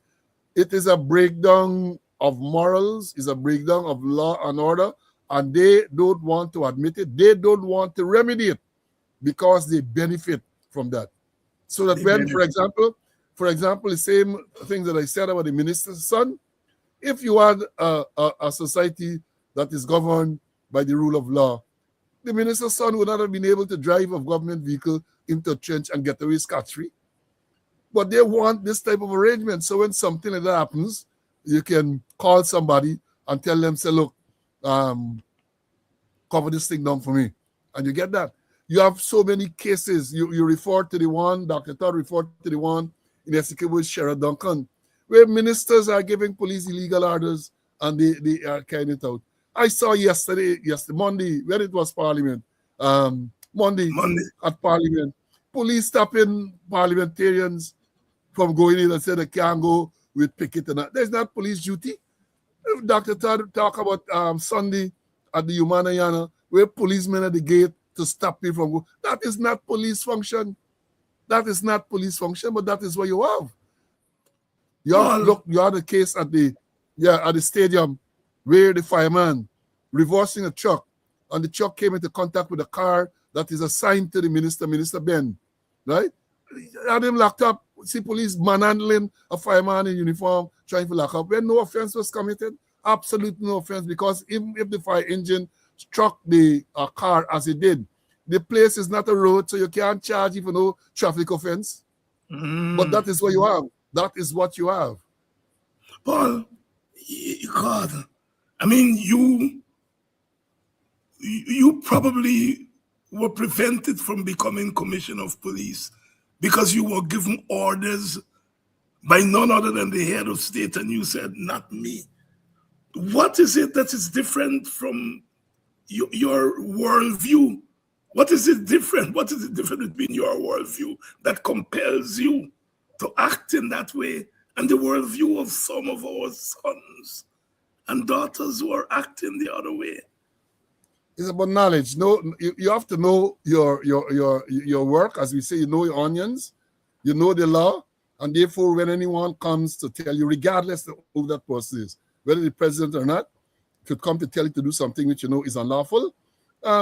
It is a breakdown of morals, it's a breakdown of law and order, and they don't want to admit it. They don't want to remedy it because they benefit from that. So that when, for example, the same thing that I said about the minister's son, if you had a society that is governed by the rule of law, the minister's son would not have been able to drive a government vehicle into a trench and get away scot-free. But they want this type of arrangement. So when something like that happens, you can call somebody and tell them, say, look, cover this thing down for me. And you get that. You have so many cases. You refer to the one, Dr. Todd referred to the one in Essequibo, Sheriff Duncan, where ministers are giving police illegal orders and they are carrying it out. I saw yesterday, Monday, when it was Parliament, Monday at Parliament, police stopping parliamentarians from going in and said they can't go with picket and that. There's not police duty. Dr. Todd talk about Sunday at the Umanayana, where policemen at the gate to stop me from going. That is not police function. That is not police function, but that is what you have. You had a case at the stadium where the fireman reversing a truck, and the truck came into contact with a car that is assigned to the minister, Minister Ben, right? Had him locked up. See police manhandling a fireman in uniform, trying to lock up. When no offense was committed, absolutely no offense, because even if the fire engine struck the car as it did, the place is not a road, so you can't charge even no traffic offense. But that is what you have. That is what you have. Paul, God, I mean, you probably were prevented from becoming commissioner of police because you were given orders by none other than the head of state, and you said, not me. What is it that is different from your worldview? What is it different? What is the difference between your worldview that compels you to act in that way and the worldview of some of our sons and daughters who are acting the other way? It's about knowledge. No, you have to know your work. As we say, you know your onions, you know the law, and therefore when anyone comes to tell you, regardless of who that person is, whether the president or not, could come to tell you to do something which you know is unlawful,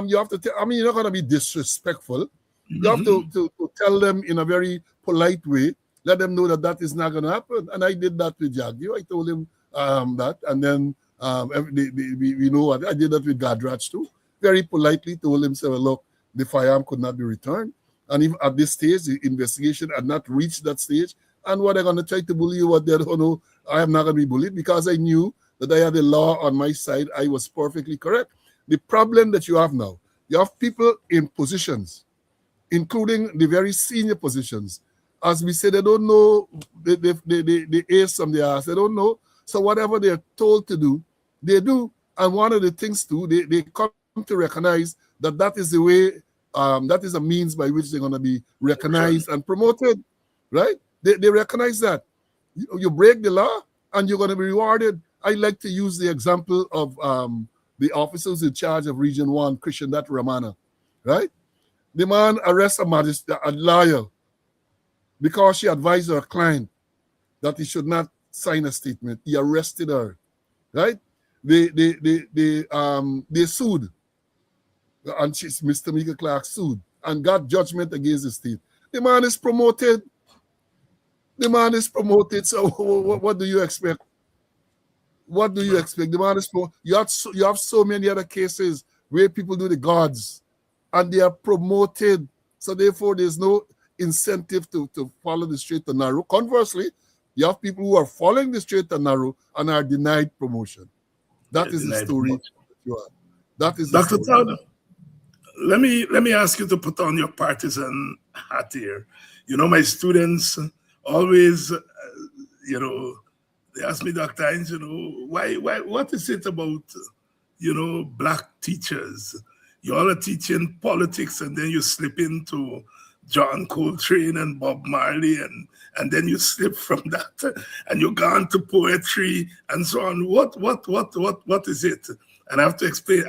you have to tell, I mean, you're not going to be disrespectful. You have to tell them in a very polite way, let them know that is not going to happen. And I did that with Jagdeo. I told him that. And then we know I did that with Gadrach too. Very politely told him, say, well, look, the firearm could not be returned. And if at this stage, the investigation had not reached that stage, and what they're going to try to bully you, what they don't know, I am not going to be bullied because I knew that I had the law on my side. I was perfectly correct. The problem that you have now, you have people in positions, including the very senior positions. As we say, they don't know, they ace from the ass, they don't know. So whatever they're told to do, they do. And one of the things too, they come to recognize that is the way, that is a means by which they're going to be recognized and promoted, right? They recognize that. You break the law and you're going to be rewarded. I like to use the example of the officers in charge of Region 1, Christian Dat Ramana, right? The man arrests a lawyer because she advised her client that he should not sign a statement. He arrested her, right? They sued, and Mr. Mika Clark sued and got judgment against the state. The man is promoted. The man is promoted. So what do you expect? What do you expect? The man is promoted. You have so many other cases where people do the gods and they are promoted. So therefore, there's no incentive to follow the straight and narrow. Conversely, you have people who are following the straight and narrow and are denied promotion. That is the story. That is Dr. Todd, let me ask you to put on your partisan hat here. You know, my students always, they ask me, Dr. Hines, why, what is it about, black teachers? You all are teaching politics and then you slip into John Coltrane and Bob Marley and then you slip from that and you go on to poetry and so on. What is it? And I have to explain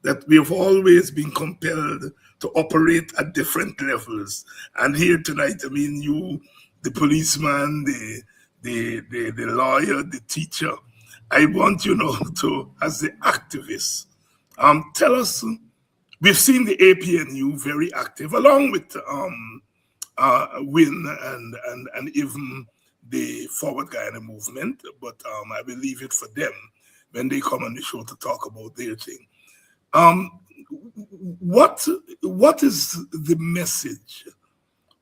that we have always been compelled to operate at different levels. And here tonight, I mean, you, the policeman, the lawyer, the teacher, I want you now to, as the activist, tell us, we've seen the APNU very active, along with WIN and even the Forward Guyana movement, but I will leave it for them when they come on the show to talk about their thing. What is the message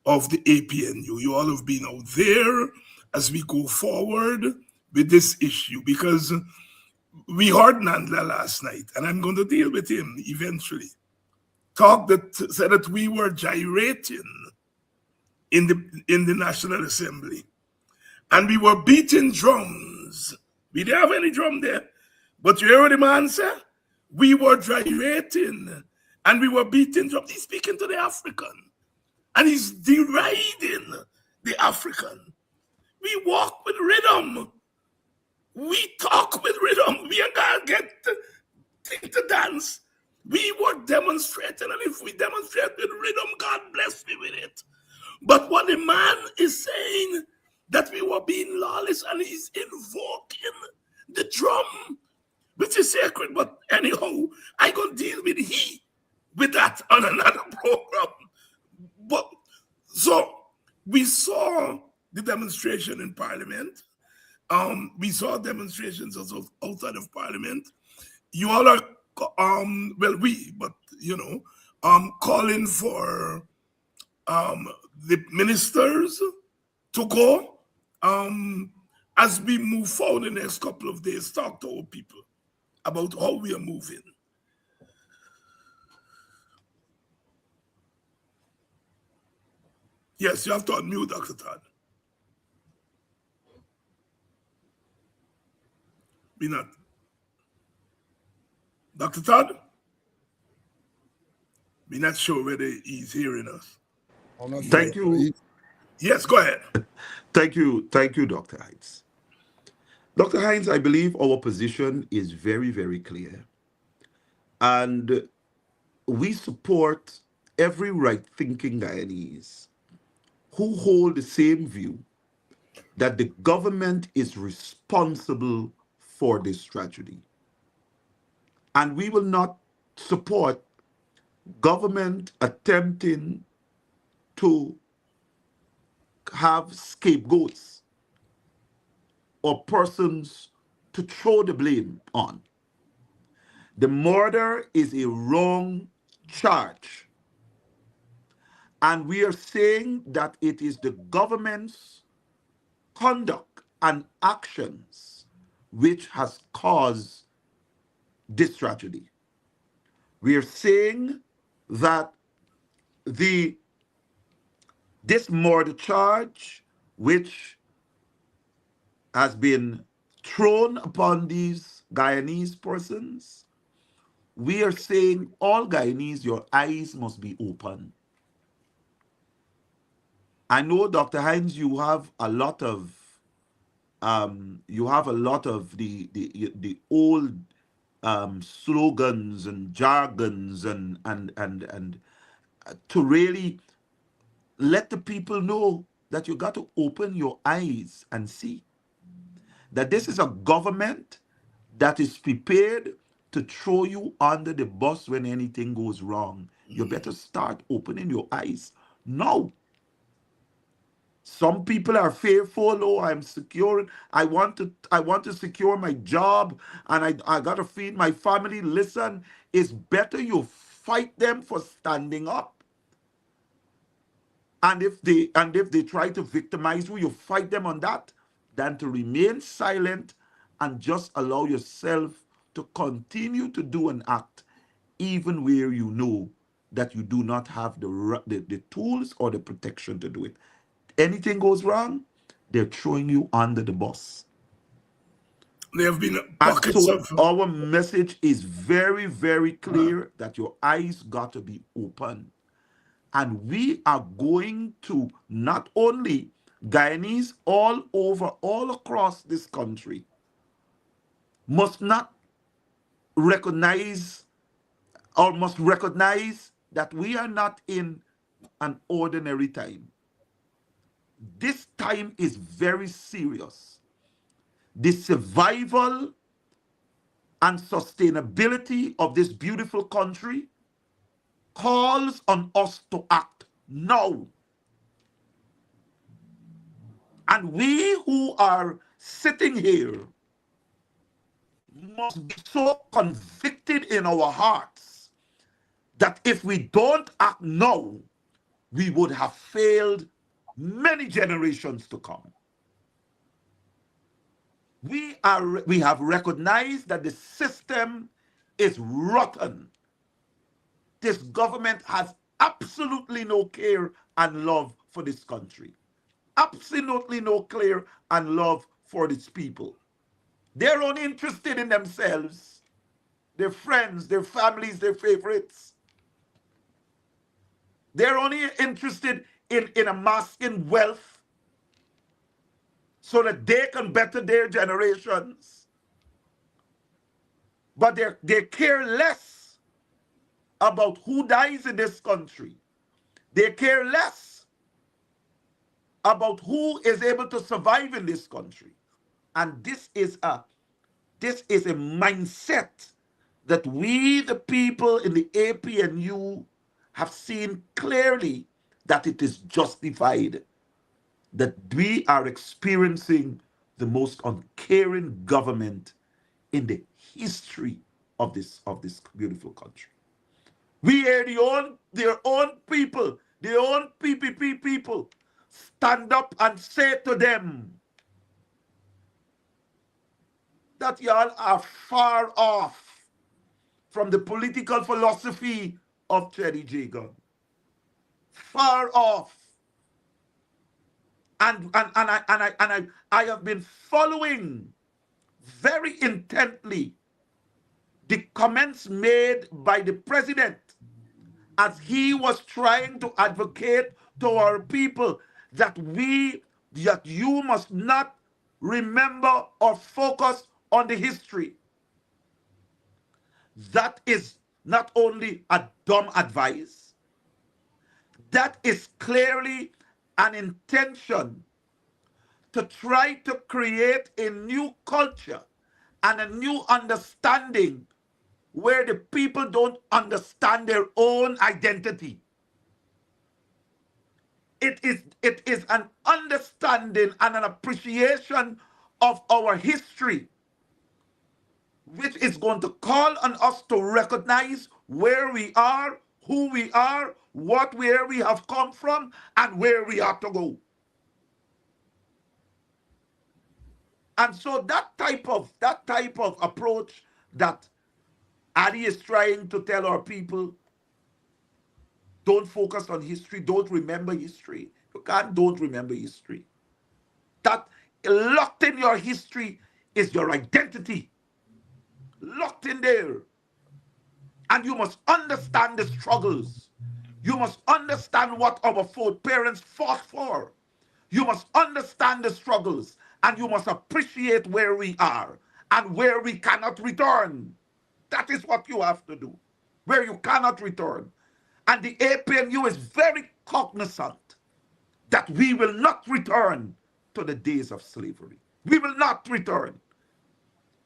of the APNU? You all have been out there as we go forward with this issue, because we heard Nandla last night, and I'm going to deal with him eventually, said that we were gyrating in the National Assembly, and we were beating drums. We didn't have any drum there, but you hear what the man said? We were gyrating, and we were beating drums. He's speaking to the African, and he's deriding the African. We walk with rhythm. We talk with rhythm. We ain't gonna get thing to dance. We were demonstrating, and if we demonstrate with rhythm, God bless me with it. But what the man is saying, that we were being lawless, and he's invoking the drum, which is sacred. But anyhow, I gonna deal with that on another program. But so we saw the demonstration in Parliament. We saw demonstrations also outside of Parliament. You all are, calling for the ministers to go as we move forward in the next couple of days, talk to our people about how we are moving. Yes, you have to unmute, Dr. Todd. We're not. Dr. Todd? We're not sure whether he's hearing us. Thank you. Yes, go ahead. Thank you, Dr. Hines. Dr. Hines, I believe our position is very, very clear. And we support every right-thinking Guyanese who hold the same view that the government is responsible for this tragedy. And we will not support government attempting to have scapegoats or persons to throw the blame on. The murder is a wrong charge. And we are saying that it is the government's conduct and actions which has caused this tragedy. We are saying that this murder charge, which has been thrown upon these Guyanese persons, we are saying, all Guyanese, your eyes must be open. I know, Dr. Hines, you have a lot of the old slogans and jargons and to really let the people know that you got to open your eyes and see that this is a government that is prepared to throw you under the bus when anything goes wrong. You better start opening your eyes now. Some people are fearful. Oh, I'm securing. I want to secure my job, and I gotta feed my family. Listen, it's better you fight them for standing up. And if they try to victimize you, you fight them on that, than to remain silent and just allow yourself to continue to do an act, even where you know that you do not have the tools or the protection to do it. Anything goes wrong, they're throwing you under the bus. There have been pockets of... Our message is very, very clear that your eyes got to be open. And we are going to not only Guyanese all over, all across this country, must recognize that we are not in an ordinary time. This time is very serious. The survival and sustainability of this beautiful country calls on us to act now. And we who are sitting here must be so convicted in our hearts that if we don't act now, we would have failed many generations to come. We have recognized that the system is rotten. This government has absolutely no care and love for this country. Absolutely no care and love for its people. They're only interested in themselves, their friends, their families, their favorites. They're only interested in amassing wealth so that they can better their generations. But they care less about who dies in this country. They care less about who is able to survive in this country. And this is a mindset that we, the people in the APNU, have seen clearly that it is justified, that we are experiencing the most uncaring government in the history of this beautiful country. We are their own people, their own PPP people, stand up and say to them that y'all are far off from the political philosophy of Teddy Jagan. Far off. And I have been following very intently the comments made by the president as he was trying to advocate to our people that you must not remember or focus on the history. That is not only a dumb advice, that is clearly an intention to try to create a new culture and a new understanding where the people don't understand their own identity. It is an understanding and an appreciation of our history, which is going to call on us to recognize where we are, who we are, where we have come from, and where we are to go. And so that type of approach that Adi is trying to tell our people, don't focus on history, don't remember history. You can't don't remember history. That locked in your history is your identity. Locked in there. And you must understand the struggles. You must understand what our parents fought for. You must understand the struggles, and you must appreciate where we are and where we cannot return. That is what you have to do, where you cannot return. And the APNU is very cognizant that we will not return to the days of slavery. We will not return.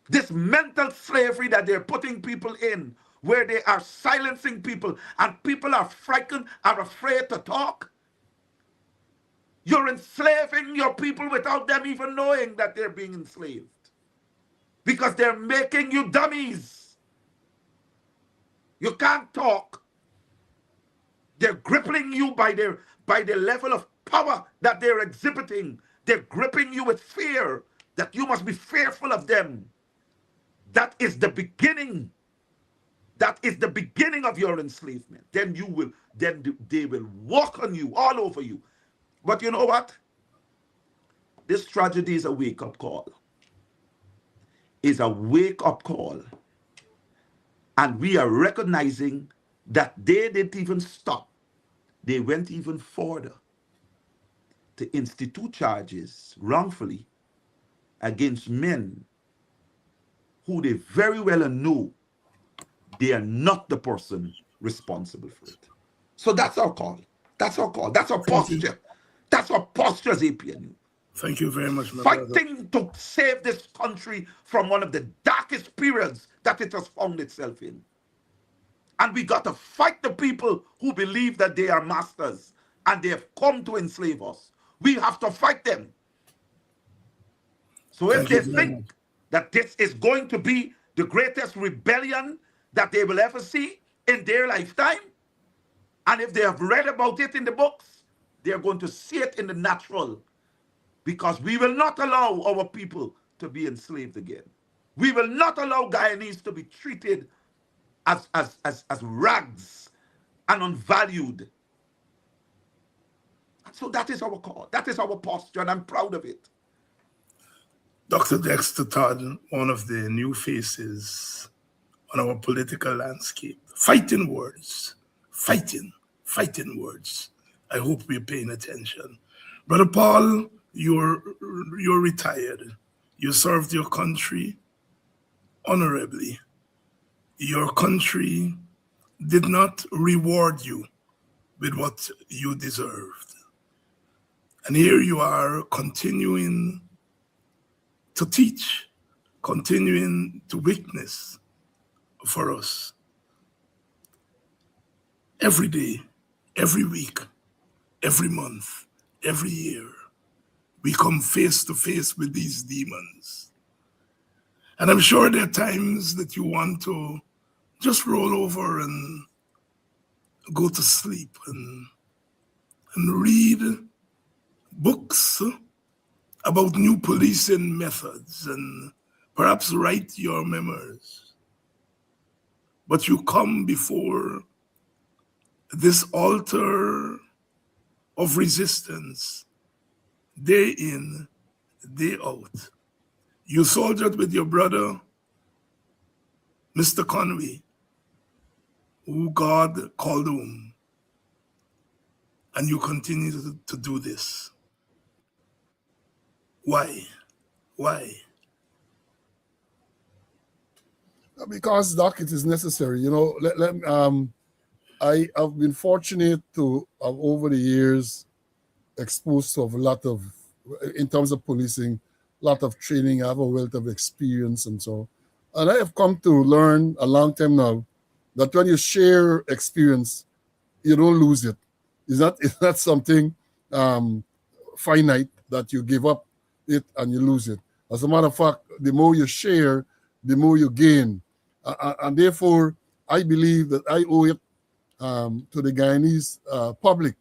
This mental slavery that they're putting people in, where they are silencing people and people are frightened, are afraid to talk. You're enslaving your people without them even knowing that they're being enslaved, because they're making you dummies. You can't talk. They're gripping you by the level of power that they're exhibiting. They're gripping you with fear, that you must be fearful of them. That is the beginning. That is the beginning of your enslavement. Then they will walk on you, all over you. But you know what? This tragedy is a wake-up call. Is a wake-up call. And we are recognizing that they didn't even stop. They went even further to institute charges wrongfully against men who they very well know they are not the person responsible for it. So that's our call. That's our call. That's our posture. That's our posture as APNU. Thank you very much, my Fighting to save this country from one of the darkest periods that it has found itself in. And we got to fight the people who believe that they are masters and they have come to enslave us. We have to fight them. So if they think that this is going to be the greatest rebellion that they will ever see in their lifetime, and if they have read about it in the books, they are going to see it in the natural, because we will not allow our people to be enslaved again. We will not allow Guyanese to be treated as rags and unvalued. So that is our call. That is our posture, and I'm proud of it. Dr. Dexter Todd, one of the new faces on our political landscape. Fighting words. Fighting words. I hope we're paying attention. Brother Paul, you're retired. You served your country honorably. Your country did not reward you with what you deserved. And here you are continuing to teach, continuing to witness for us. Every day, every week, every month, every year, we come face to face with these demons. And I'm sure there are times that you want to just roll over and go to sleep and read books about new policing methods and perhaps write your memoirs. But you come before this altar of resistance, day in, day out. You soldiered with your brother, Mr. Conway, who God called home, and you continue to do this. Why? Why? Because, Doc, it is necessary. You know, I have been fortunate to have over the years exposed to a lot of, in terms of policing, a lot of training. I have a wealth of experience and so. And I have come to learn a long time now that when you share experience, you don't lose it. It's not something finite that you give up it and you lose it. As a matter of fact, the more you share, the more you gain. And therefore, I believe that I owe it to the Guyanese public,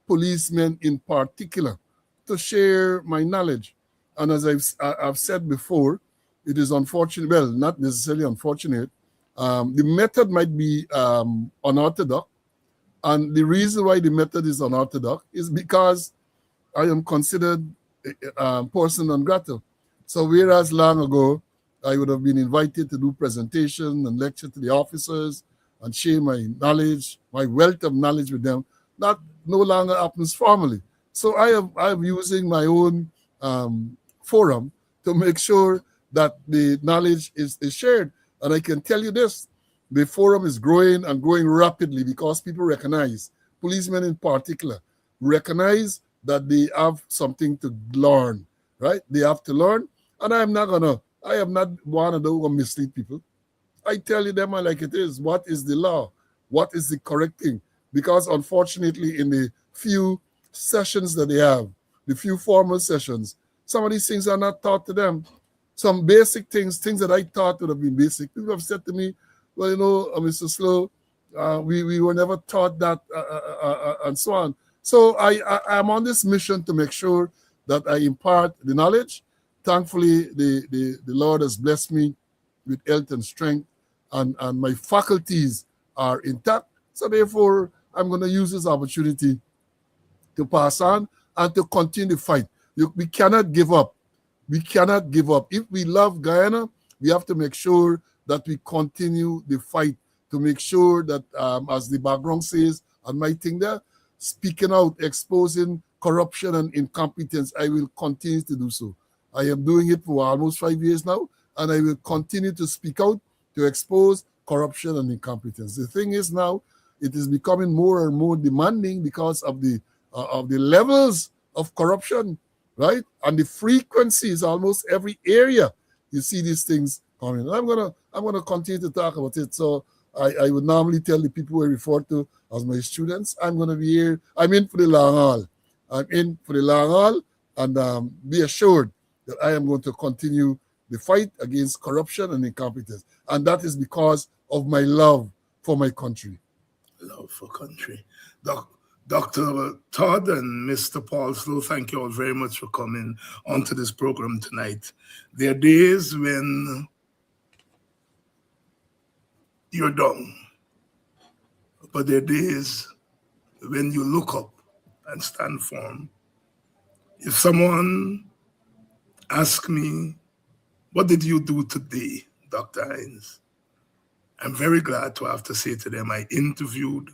policemen in particular, to share my knowledge. And as I've said before, it is unfortunate, well, not necessarily unfortunate. The method might be unorthodox. And the reason why the method is unorthodox is because I am considered a person non grata. So whereas long ago, I would have been invited to do presentation and lecture to the officers and share my knowledge, my wealth of knowledge with them, that no longer happens formally. So I'm using my own forum to make sure that the knowledge is shared. And I can tell you this, the forum is growing and growing rapidly because people recognize, policemen in particular, recognize that they have something to learn, right? They have to learn. And I am not one of those who mislead people. I tell you them like it is. What is the law? What is the correct thing? Because unfortunately, in the few sessions that they have, the few formal sessions, some of these things are not taught to them. Some basic things that I thought would have been basic. People have said to me, well, you know, Mr. Slow, we were never taught that, and so on. So I'm on this mission to make sure that I impart the knowledge. Thankfully, the Lord has blessed me with health and strength, and my faculties are intact. So therefore, I'm going to use this opportunity to pass on and to continue to fight. We cannot give up. We cannot give up. If we love Guyana, we have to make sure that we continue the fight to make sure that, as the background says, and my thing there, speaking out, exposing corruption and incompetence, I will continue to do so. I am doing it for almost 5 years now, and I will continue to speak out to expose corruption and incompetence. The thing is now, it is becoming more and more demanding because of the levels of corruption, right? And the frequencies, almost every area, you see these things coming. And I'm gonna continue to talk about it. So I would normally tell the people I refer to as my students, I'm gonna be here. I'm in for the long haul. I'm in for the long haul, and be assured that I am going to continue the fight against corruption and incompetence. And that is because of my love for my country. Love for country. Dr. Todd and Mr. Paul Slow, thank you all very much for coming onto this program tonight. There are days when you're down, but there are days when you look up and stand firm. If someone asks me, what did you do today, Dr. Hines? I'm very glad to have to say to them, I interviewed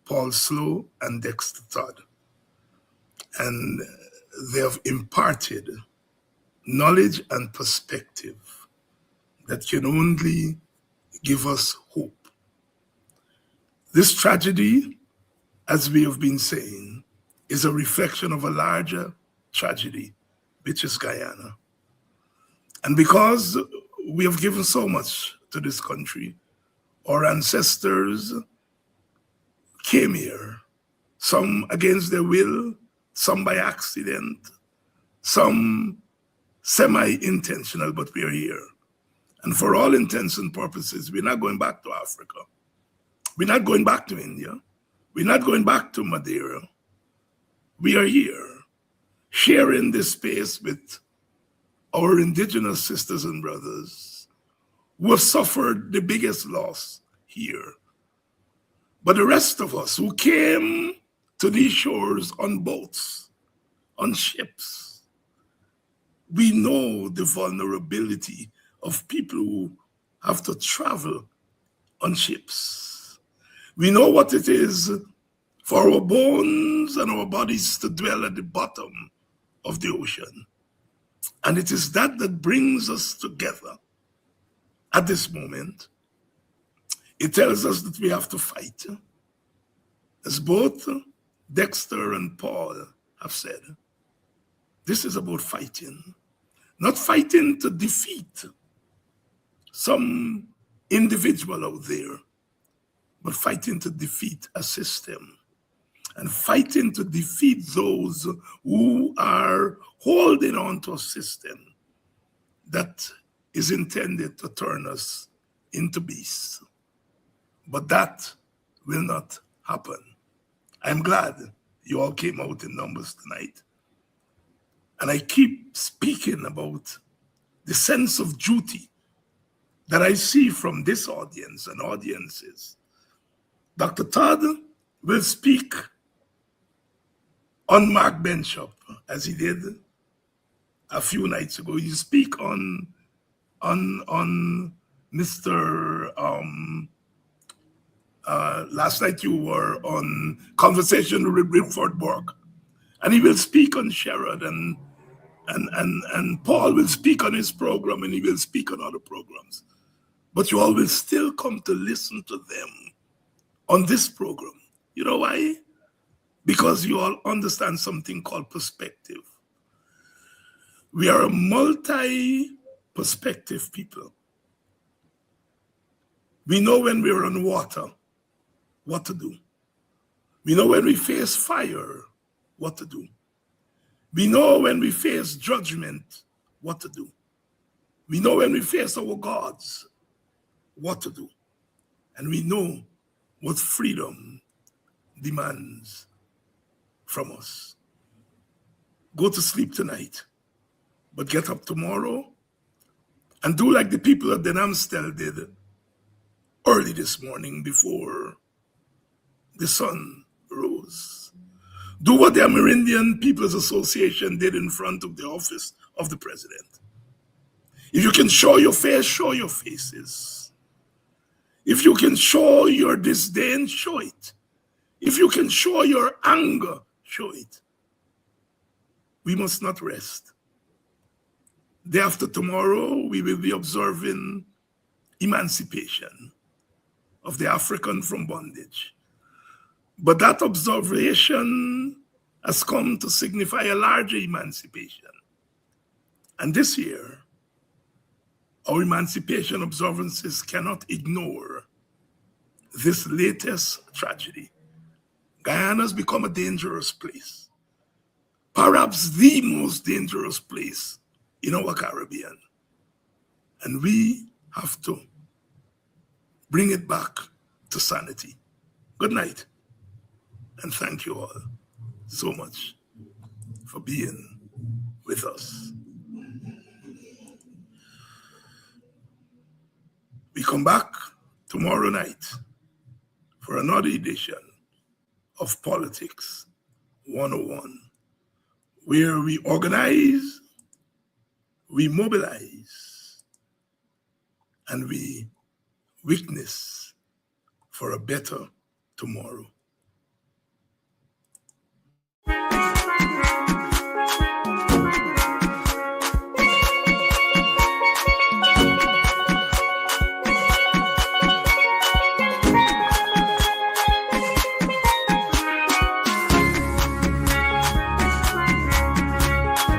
Paul Slow and Dexter Todd, and they have imparted knowledge and perspective that can only give us hope. This tragedy, as we have been saying, is a reflection of a larger tragedy, which is Guyana. And because we have given so much to this country, our ancestors came here, some against their will, some by accident, some semi-intentional, but we are here. And for all intents and purposes, we're not going back to Africa. We're not going back to India. We're not going back to Madeira. We are here, sharing this space with our indigenous sisters and brothers who have suffered the biggest loss here. But the rest of us who came to these shores on boats, on ships, we know the vulnerability of people who have to travel on ships. We know what it is for our bones and our bodies to dwell at the bottom of the ocean. And it is that brings us together at this moment. It tells us that we have to fight. As both Dexter and Paul have said, this is about fighting. Not fighting to defeat some individual out there, but fighting to defeat a system and fighting to defeat those who are holding on to a system that is intended to turn us into beasts. But that will not happen. I'm glad you all came out in numbers tonight. And I keep speaking about the sense of duty that I see from this audience and audiences. Dr. Todd will speak on Mark Benchop, as he did a few nights ago. You speak on Mr. Last night you were on Conversation with Wilford Bork, and he will speak on Sherrod, and Paul will speak on his program, and he will speak on other programs. But you all will still come to listen to them on this program. You know why? Because you all understand something called perspective. We are a multi-perspective people. We know when we're on water, what to do. We know when we face fire, what to do. We know when we face judgment, what to do. We know when we face our gods, what to do. And we know what freedom demands from us. Go to sleep tonight, but get up tomorrow and do like the people of Den Amstel did early this morning before the sun rose. Do what the Amerindian People's Association did in front of the office of the president. If you can show your face, show your faces. If you can show your disdain, show it. If you can show your anger, show it. We must not rest. Day after tomorrow, we will be observing emancipation of the African from bondage. But that observation has come to signify a larger emancipation. And this year, our emancipation observances cannot ignore this latest tragedy. Guyana has become a dangerous place, perhaps the most dangerous place in our Caribbean. And we have to bring it back to sanity. Good night. And thank you all so much for being with us. We come back tomorrow night for another edition of Politics 101, where we organize, we mobilize, and we witness for a better tomorrow.